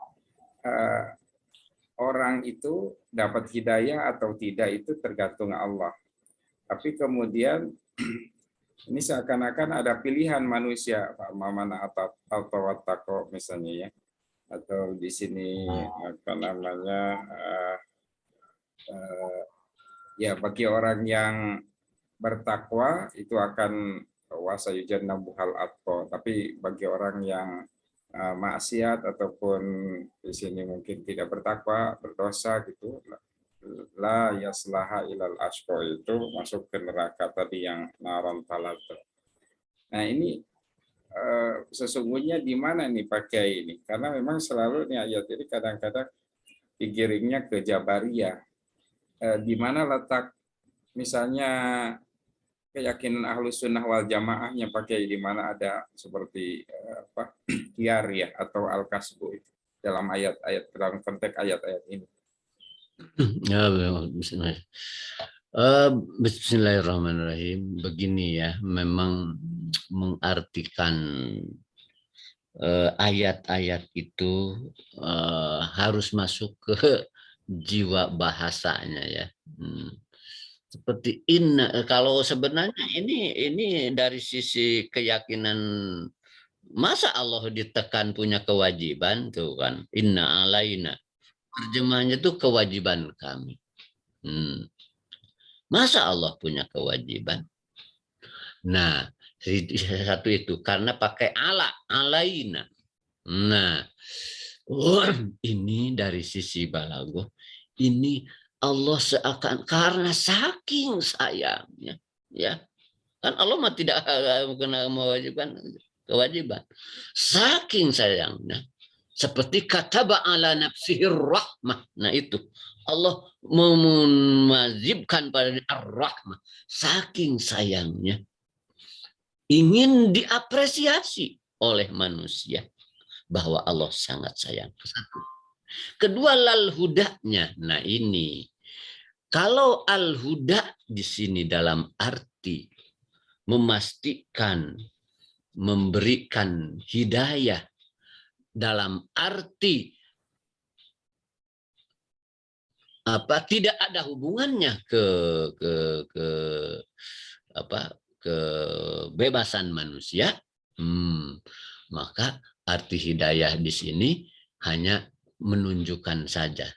orang itu dapat hidayah atau tidak itu tergantung Allah. Tapi kemudian ini seakan-akan ada pilihan manusia, mana atau wattaqo misalnya ya. Atau di sini apa namanya ya bagi orang yang bertakwa itu akan wasayujannabuhal atqa, tapi bagi orang yang maksiat ataupun di sini mungkin tidak bertakwa, berdosa gitu, la yaslaha ilal ashqa, itu masuk ke neraka tadi yang naron talat. Nah ini sesungguhnya di mana nih pakai ini? Karena memang selalu nih ayat ini kadang-kadang digiringnya ke Jabariyah. Di mana letak misalnya keyakinan Ahlus Sunnah wal Jamaahnya pakai di mana ada seperti khiyar ya atau al-kasbu itu dalam ayat-ayat dalam konteks ayat-ayat ini. Ya, Bismillahirrahmanirrahim. Begini ya, memang mengartikan ayat-ayat itu harus masuk ke jiwa bahasanya ya. Seperti kalau sebenarnya ini dari sisi keyakinan, masa Allah ditekan punya kewajiban tuh kan, inna alaina, terjemahannya tuh kewajiban kami. Masa Allah punya kewajiban? Nah, satu itu karena pakai alaina. Nah, ini dari sisi balaghah, ini Allah seakan karena saking sayangnya, ya kan Allah mah tidak kena mewajibkan kewajiban, saking sayangnya seperti kataba ala nafsihir rahmah. Nah itu Allah mewajibkan pada ar-rahmah, saking sayangnya ingin diapresiasi oleh manusia bahwa Allah sangat sayang. Satu. Kedua, lal hudanya. Nah ini, kalau al huda di sini dalam arti memastikan, memberikan hidayah, dalam arti tidak ada hubungannya ke kebebasan manusia, maka arti hidayah di sini hanya menunjukkan saja,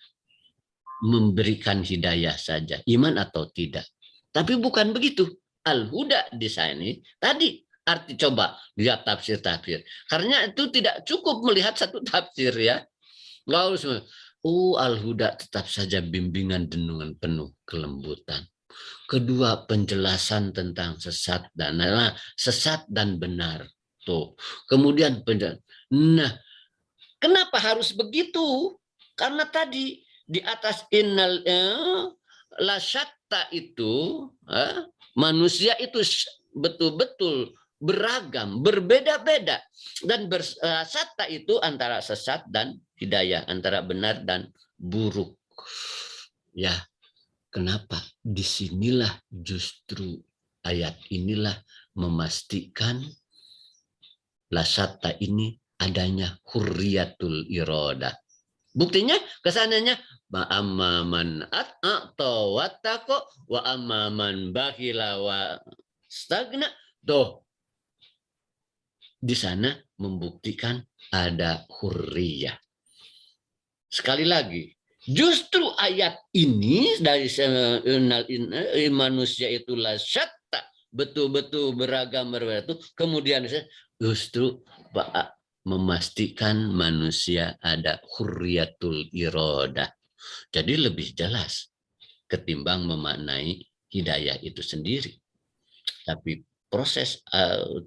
memberikan hidayah saja, iman atau tidak. Tapi bukan begitu. Al-huda di sini tadi arti, coba lihat tafsir-tafsir. Karena itu tidak cukup melihat satu tafsir ya. Nggak harus, al-huda tetap saja bimbingan dengan penuh kelembutan. Kedua, penjelasan tentang sesat dan benar. Tuh. Kemudian nah, kenapa harus begitu? Karena tadi di atas innal la syatta itu manusia itu betul-betul beragam, berbeda-beda, dan bersyatta itu antara sesat dan hidayah, antara benar dan buruk. Ya, kenapa? Disinilah justru ayat inilah memastikan lasyatta ini adanya hurriyatul iradah. Buktinya kesananya ma'amman at'a wattaqo wa amman bakhila wa stagna. Tuh, di sana membuktikan ada hurriyah. Sekali lagi, justru ayat ini dari manusia itulah syatta, betul-betul beragam berbeda. Kemudian justru memastikan manusia ada hurriyatul iradah. Jadi lebih jelas ketimbang memaknai hidayah itu sendiri. Tapi proses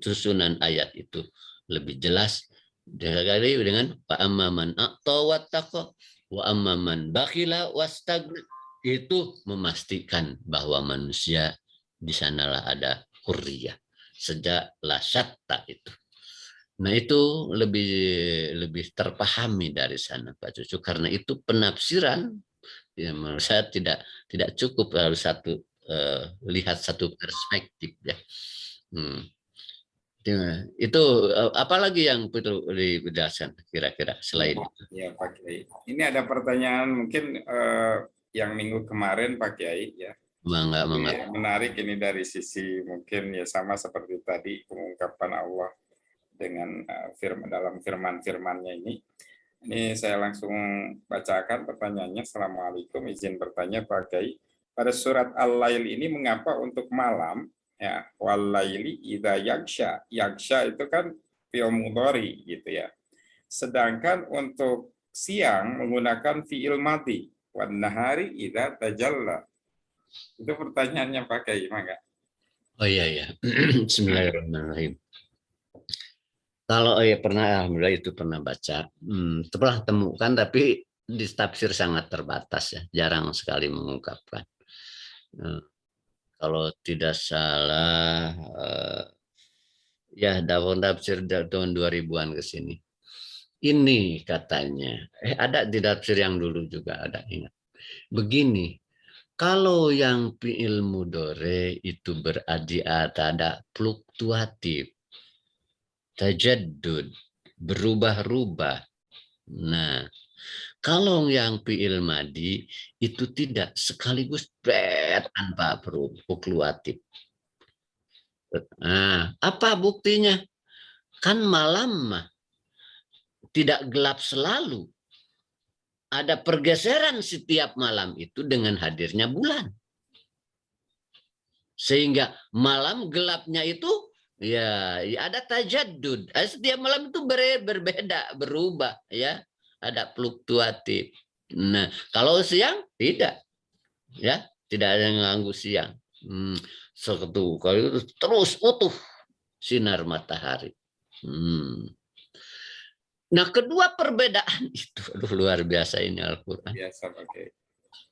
susunan ayat itu lebih jelas dengan wa amman a'ta wattaqa wa amman bakhila wastagna, itu memastikan bahwa manusia di sanalah ada hurriyah, sejak la syatta itu. Nah, itu lebih terpahami dari sana, Pak Cucu, karena itu penafsiran ya, menurut saya tidak cukup harus lihat satu perspektif ya. Itu apalagi yang perlu dijelaskan kira-kira selain itu? Ya Pak Kiai. Ini ada pertanyaan mungkin yang minggu kemarin Pak Kiai ya. Menarik ini dari sisi mungkin ya sama seperti tadi pengungkapan Allah dengan dalam firman-firmannya ini. Ini saya langsung bacakan pertanyaannya. Assalamualaikum, izin bertanya Pak Kiai. Pada surat Al-Lail ini mengapa untuk malam ya, wal-laili idza yaghsha. Yaghsha itu kan fi'il mudhari gitu ya. Sedangkan untuk siang menggunakan fi'il madhi, wan nahari idza tajalla. Itu pertanyaannya Pak Kiai, mangga. Oh iya. Bismillahirrahmanirrahim. Kalau pernah, alhamdulillah itu pernah baca, pernah temukan, tapi di tafsir sangat terbatas ya, jarang sekali mengungkapkan. Kalau tidak salah, ya dalam tafsir tahun 2000-an ke sini. Ini katanya, ada di tafsir yang dulu juga ada, ingat. Begini, kalau yang fi'il mudhari itu berarti ada fluktuatif, tajaddud, berubah-ubah. Nah, kalau yang fi'il madhi itu tidak sekaligus tanpa fluktuatif. Nah, apa buktinya? Kan malam mah tidak gelap selalu. Ada pergeseran setiap malam itu dengan hadirnya bulan. Sehingga malam gelapnya itu ya ada tajaddud. Setiap malam itu berbeda, berubah ya, ada fluktuatif. Nah, kalau siang tidak. Ya, tidak ada yang ganggu siang. Kalau itu terus utuh sinar matahari. Nah, kedua perbedaan itu luar biasa ini Al-Qur'an. Biasa pakai.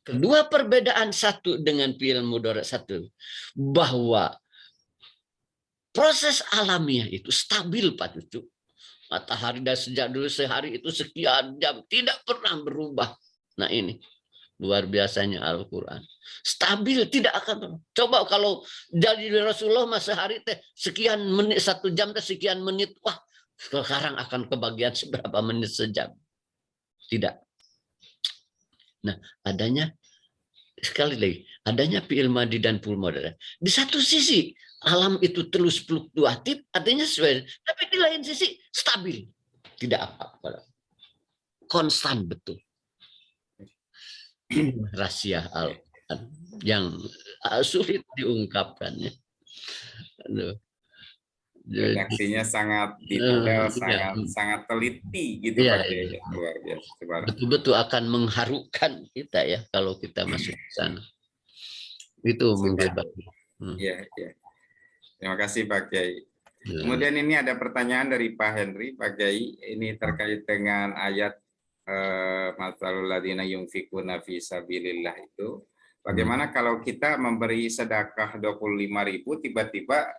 Kedua perbedaan, satu dengan fi'il mudhari, satu bahwa proses alamiah itu stabil Pak Cucu. Matahari dan sejak dulu sehari itu sekian jam tidak pernah berubah. Nah, ini luar biasanya Al-Qur'an. Stabil, tidak akan. Coba kalau jadi Rasulullah masa hari teh sekian menit, 1 jam teh sekian menit, wah sekarang akan kebagian seberapa menit sejam. Tidak. Nah, adanya sekali lagi, adanya fi'il madhi dan fi'il mudhari. Di satu sisi alam itu terus fluktuatif, artinya sesuai, tapi di lain sisi stabil, tidak apa-apa, konstan betul. Rahasia Al-Quran yang sulit diungkapkannya. Redaksinya sangat detail, sangat teliti gitu Pak Kiai. Luar biasa. Betul-betul akan mengharukan kita ya kalau kita masuk ke sana. Itu mungkin Pak. Iya. Terima kasih Pak Kiai. Kemudian ini ada pertanyaan dari Pak Henry, Pak Kiai. Ini terkait dengan ayat masalul ladzina yunfikuna fi sabilillah itu. Bagaimana kalau kita memberi sedekah 25.000 tiba-tiba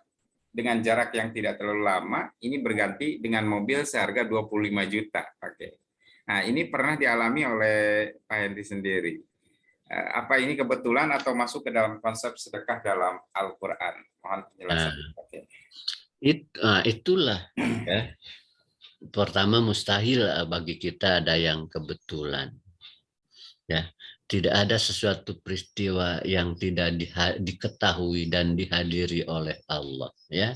dengan jarak yang tidak terlalu lama, ini berganti dengan mobil seharga 25 juta, pakai. Nah, ini pernah dialami oleh Pak Henry sendiri. Apa ini kebetulan atau masuk ke dalam konsep sedekah dalam Al-Quran? Mohon penjelasan. Itulah. Ya. Pertama, mustahil bagi kita ada yang kebetulan. Ya, Tidak ada sesuatu peristiwa yang tidak diketahui dan dihadiri oleh Allah, ya.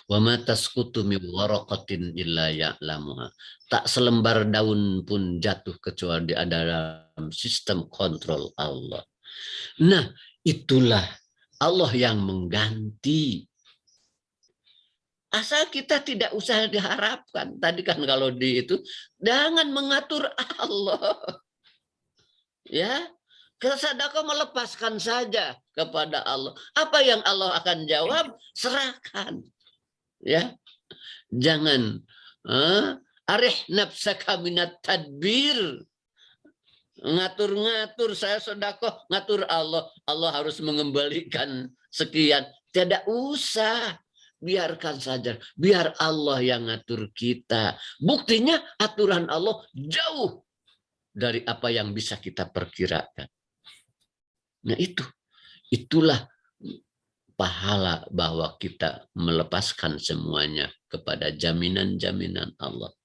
Wa ma tasqutu min waraqatin illa ya'lamuha. Tak selembar daun pun jatuh kecuali di dalam sistem kontrol Allah. Nah, itulah Allah yang mengganti. Asal kita tidak usah diharapkan. Tadi kan kalau di itu, jangan mengatur Allah. Ya, sedekah melepaskan saja kepada Allah. Apa yang Allah akan jawab, serahkan. Ya, jangan arih nafsaka minat tadbir. Ngatur-ngatur saya sedekah, ngatur Allah. Allah harus mengembalikan sekian. Tidak usah. Biarkan saja. Biar Allah yang ngatur kita. Buktinya aturan Allah jauh dari apa yang bisa kita perkirakan. Nah itulah pahala bahwa kita melepaskan semuanya kepada jaminan-jaminan Allah.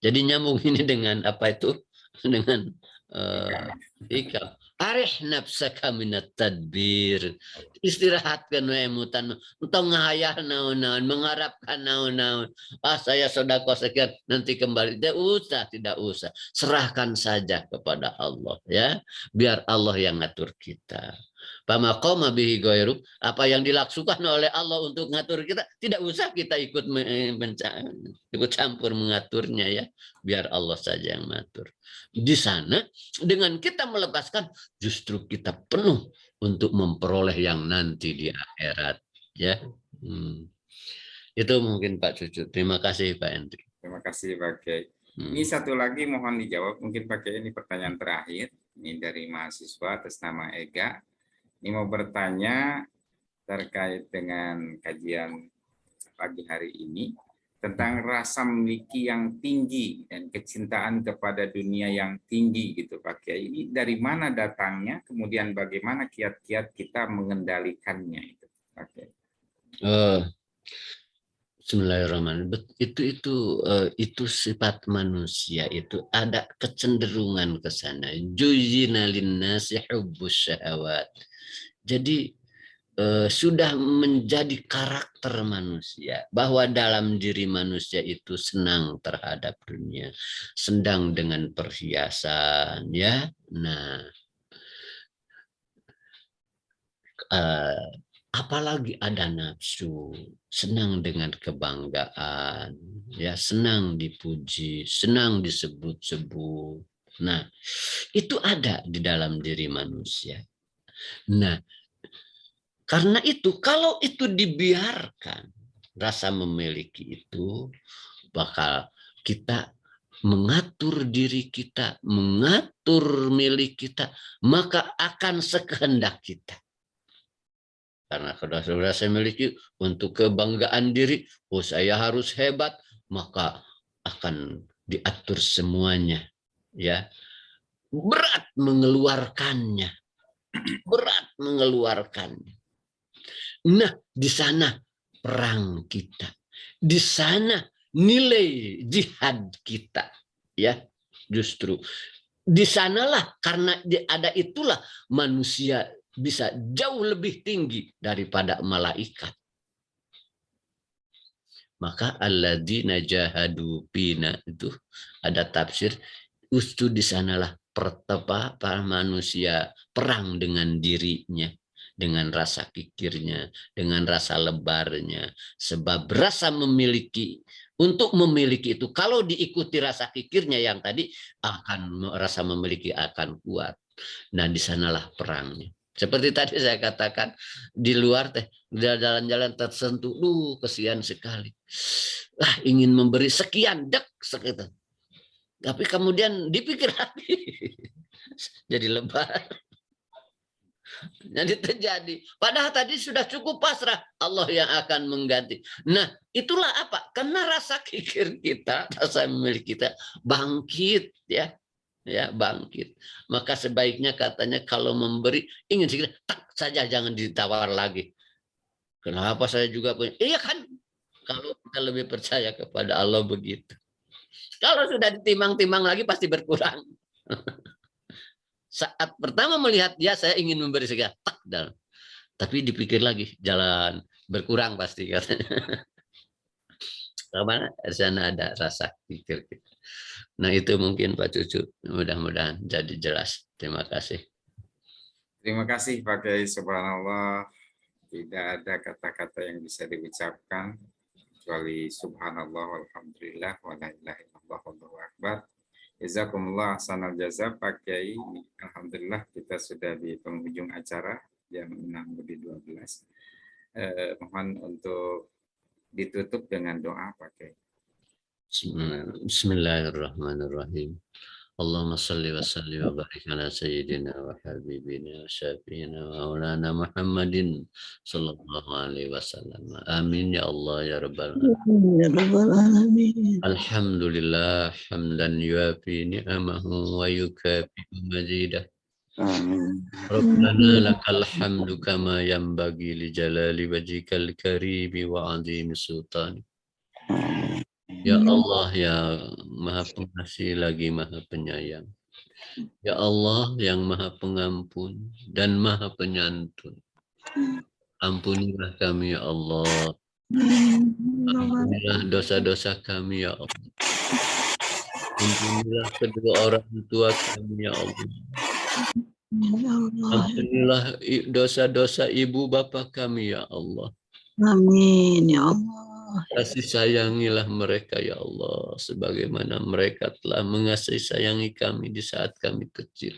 Jadi nyambung ini dengan apa itu? Dengan ikam. Arih nafsaka minat tadbir. Istirahatkan wemutan. Entong ngayah naon-naon, mengharapkan naon-naon. Saya sedekah sekian nanti kembali. Tidak usah. Serahkan saja kepada Allah, ya. Biar Allah yang ngatur kita. Pamaqama bihi ghairu, apa yang dilakukan oleh Allah untuk ngatur kita, tidak usah kita ikut campur mengaturnya, ya. Biar Allah saja yang mengatur. Di sana dengan kita melepaskan justru kita penuh untuk memperoleh yang nanti di akhirat, ya. Itu mungkin Pak Cucu. Terima kasih Pak Hendri. Terima kasih Pak Kiai. Ini satu lagi mohon dijawab, mungkin Pak Kiai, ini pertanyaan terakhir. Ini dari mahasiswa atas nama Ega. Ini mau bertanya terkait dengan kajian pagi hari ini tentang rasa memiliki yang tinggi dan kecintaan kepada dunia yang tinggi gitu Pak Kiai. Ini dari mana datangnya? Kemudian bagaimana kiat-kiat kita mengendalikannya itu Pak Kiai? Bismillahirrahmanirrahim. Itu sifat manusia, itu ada kecenderungan ke sana. Juzina linnasi hubbus syahawat. Jadi sudah menjadi karakter manusia bahwa dalam diri manusia itu senang terhadap dunia, senang dengan perhiasan, ya. Nah, apalagi ada nafsu, senang dengan kebanggaan, ya, senang dipuji, senang disebut-sebut. Nah, itu ada di dalam diri manusia. Nah, karena itu kalau itu dibiarkan, rasa memiliki itu bakal kita mengatur diri kita, mengatur milik kita, maka akan sekehendak kita. Karena sudah saya miliki untuk kebanggaan diri, oh saya harus hebat, maka akan diatur semuanya, ya. Berat mengeluarkannya, berat mengeluarkannya. Nah, di sana perang kita, di sana nilai jihad kita, ya. Justru di sanalah, karena ada itulah manusia bisa jauh lebih tinggi daripada malaikat. Maka alladzina jahadu fina itu ada tafsir, justru di sanalah para manusia perang dengan dirinya, dengan rasa kikirnya, dengan rasa lebarnya. Sebab rasa memiliki, untuk memiliki itu kalau diikuti rasa kikirnya yang tadi, akan rasa memiliki akan kuat. Nah, di sanalah perangnya. Seperti tadi saya katakan, di luar jalan-jalan tersentuh, kesian sekali. Ingin memberi sekian, sekian. Tapi kemudian dipikir lagi, jadi lebar. Jadi terjadi. Padahal tadi sudah cukup pasrah, Allah yang akan mengganti. Nah, itulah apa? Karena rasa kikir kita, rasa memiliki kita bangkit, ya. Ya, bangkit. Maka sebaiknya katanya kalau memberi ingin segera tak saja, jangan ditawar lagi. Kenapa saya juga punya? Iya kan, kalau kita lebih percaya kepada Allah begitu. Kalau sudah ditimang-timang lagi pasti berkurang. Saat pertama melihat ya saya ingin memberi sedekah, tak dalam. Tapi dipikir lagi, jalan berkurang pasti katanya. Karena di sana ada rasa pikir. Nah itu mungkin Pak Cucu, mudah-mudahan jadi jelas. Terima kasih. Terima kasih Pak Kiai, subhanallah. Tidak ada kata-kata yang bisa diucapkan kecuali subhanallah walhamdulillah wa la ilaha illallah wallahu akbar. Jazakumullah ahsanal jaza Pak Kiai. Alhamdulillah kita sudah di penghujung acara jam 6:12. Mohon untuk ditutup dengan doa Pak Kiai. Bismillahirrahmanirrahim. Allahumma salli wa salli wa barik ala sayyidina wa habibina wa syafiina wa maulana Muhammadin sallallahu alaihi wasallam. Amin ya Allah ya rabbal alamin. Alhamdulillah hamdan yuafi ni'amahu wa yukafi mazidah. Amin. Rabbana lakal hamdu kama yanbaghi li jalali wajhikal karimi wa 'azimi sultani. Ya Allah ya Maha Pengasih lagi Maha Penyayang. Ya Allah yang Maha Pengampun dan Maha Penyantun. Ampunilah kami ya Allah. Ampunilah dosa-dosa kami ya Allah. Ampunilah kedua orang tua kami ya Allah. Ampunilah dosa-dosa ibu bapa kami ya Allah. Amin ya Allah. Kasih sayangilah mereka ya Allah, sebagaimana mereka telah mengasihi sayangi kami di saat kami kecil.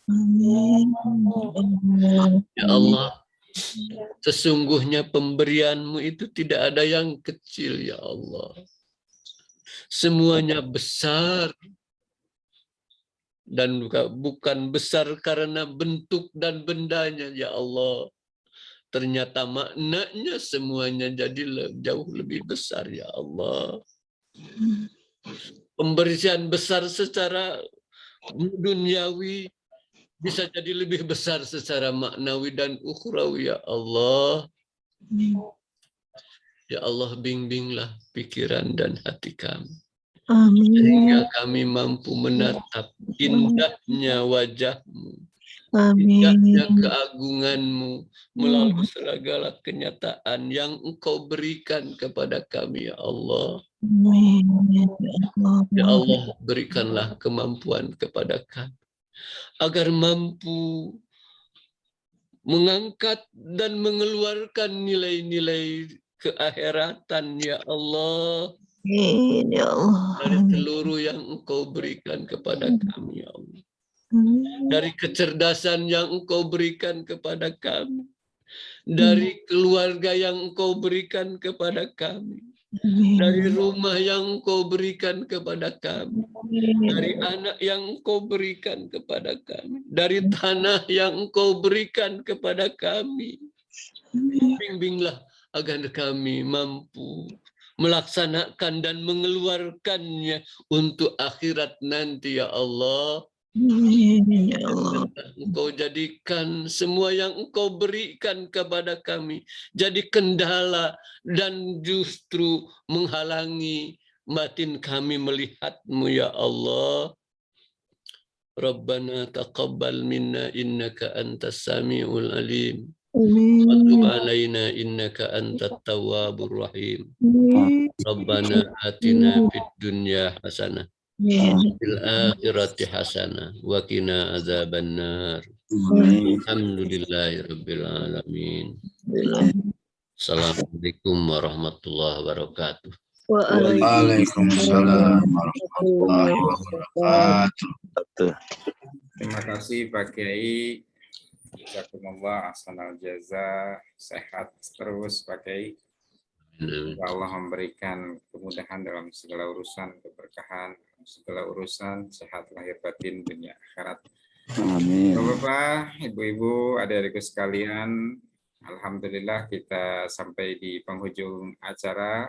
Amin. Ya Allah, sesungguhnya pemberianmu itu tidak ada yang kecil ya Allah. Semuanya besar. Dan bukan besar karena bentuk dan bendanya ya Allah. Ternyata maknanya semuanya jadi jauh lebih besar ya Allah. Pemberian besar secara duniawi bisa jadi lebih besar secara maknawi dan ukhrawi ya Allah. Ya Allah, bimbinglah pikiran dan hati kami. Sehingga kami mampu menatap indahnya wajah-Mu. Indahnya keagungan-Mu melalui segala kenyataan yang Engkau berikan kepada kami ya Allah. Ya Allah, berikanlah kemampuan kepada kami agar mampu mengangkat dan mengeluarkan nilai-nilai keakhiratan ya Allah. Dari seluruh yang Engkau berikan kepada kami ya Allah. Dari kecerdasan yang Engkau berikan kepada kami, dari keluarga yang Engkau berikan kepada kami, dari rumah yang Engkau berikan kepada kami, dari anak yang Engkau berikan kepada kami, dari tanah yang Engkau berikan kepada kami. Bimbinglah agar kami mampu melaksanakan dan mengeluarkannya untuk akhirat nanti ya Allah. Engkau jadikan semua yang Engkau berikan kepada kami jadi kendala dan justru menghalangi batin kami melihat-Mu ya Allah. Rabbana taqabbal minna innaka antas samiul alim. Wa tub alaina innaka antat tawwabur rahim. Rabbana atina fid dunya hasanah. Fil akhirati hasanah wa qina azabannar. Alhamdulillahirabbil alamin. Assalamualaikum warahmatullahi wabarakatuh. Waalaikumsalam warahmatullahi wabarakatuh. Terima kasih Pak Kiai. Jazakumullah ahsanal jaza. Sehat terus Pak Kiai. Allah memberikan kemudahan dalam segala urusan, keberkahan segala urusan, sehat lahir batin dunia akhirat. Amin. Bapak, Ibu-ibu, adik-adikku sekalian, alhamdulillah kita sampai di penghujung acara.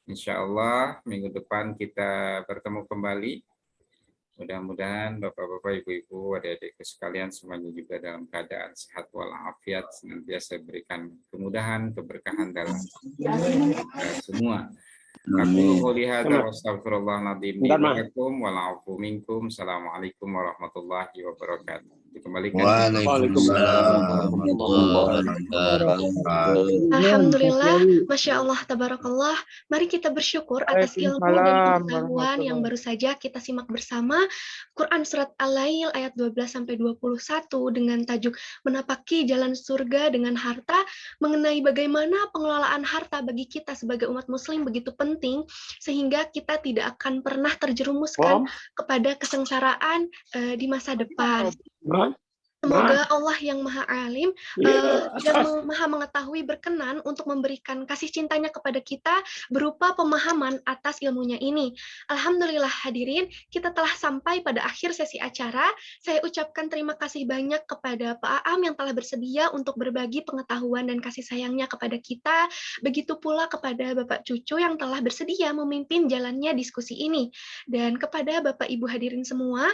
Insya Allah minggu depan kita bertemu kembali. Mudah-mudahan Bapak-bapak, Ibu-ibu, adik-adikku sekalian semuanya juga dalam keadaan sehat walafiat, senantiasa berikan kemudahan, keberkahan dalam semua. Aku melihat astagfirullahaladzim. Assalamualaikum warahmatullahi wabarakatuh. Dikembalikan. Waalaikumsalam warahmatullahi wabarakatuh. Alhamdulillah, Masya Allah, Tabarakallah. Mari kita bersyukur atas ilmu dan pengetahuan yang baru saja kita simak bersama. Quran Surat Al-Lail ayat 12-21 dengan tajuk Menapaki Jalan Surga dengan Harta, mengenai bagaimana pengelolaan harta bagi kita sebagai umat muslim begitu penting, sehingga kita tidak akan pernah terjerumuskan kepada kesengsaraan di masa depan. Semoga Allah yang Maha Alim, yang Maha Mengetahui berkenan untuk memberikan kasih cintanya kepada kita berupa pemahaman atas ilmunya ini. Alhamdulillah hadirin, kita telah sampai pada akhir sesi acara. Saya ucapkan terima kasih banyak kepada Pak Aam yang telah bersedia untuk berbagi pengetahuan dan kasih sayangnya kepada kita. Begitu pula kepada Bapak Cucu yang telah bersedia memimpin jalannya diskusi ini. Dan kepada Bapak Ibu hadirin semua,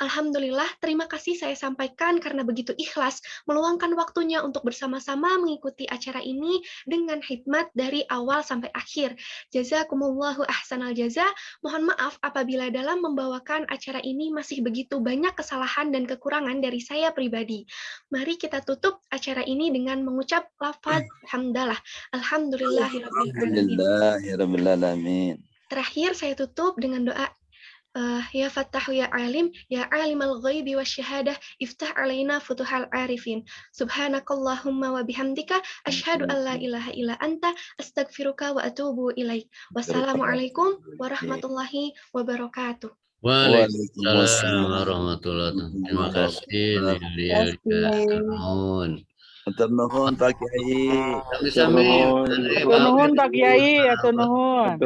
alhamdulillah terima kasih saya sampaikan karena begitu ikhlas meluangkan waktunya untuk bersama-sama mengikuti acara ini dengan hikmat dari awal sampai akhir. Jazakumullahu ahsanal jaza. Mohon maaf apabila dalam membawakan acara ini masih begitu banyak kesalahan dan kekurangan dari saya pribadi. Mari kita tutup acara ini dengan mengucap lafaz hamdalah. Alhamdulillahirabbil alamin. Terakhir saya tutup dengan doa. Ya Fattahu ya Alim, ya Alimal Ghaibi Wasyahadah, iftah alaina futuhal arifin. Subhanakallahumma wa bihamdika, asyhadu an la ilaha illa anta, astaghfiruka wa atubu ilaik. Wassalamualaikum warahmatullahi wabarakatuh. Waalaikumsalam warahmatullahi wabarakatuh. Terima kasih Nuhun. Atur nuhun Pak Kiai. Sami-sami. Atur nuhun Pak Kiai, atur nuhun.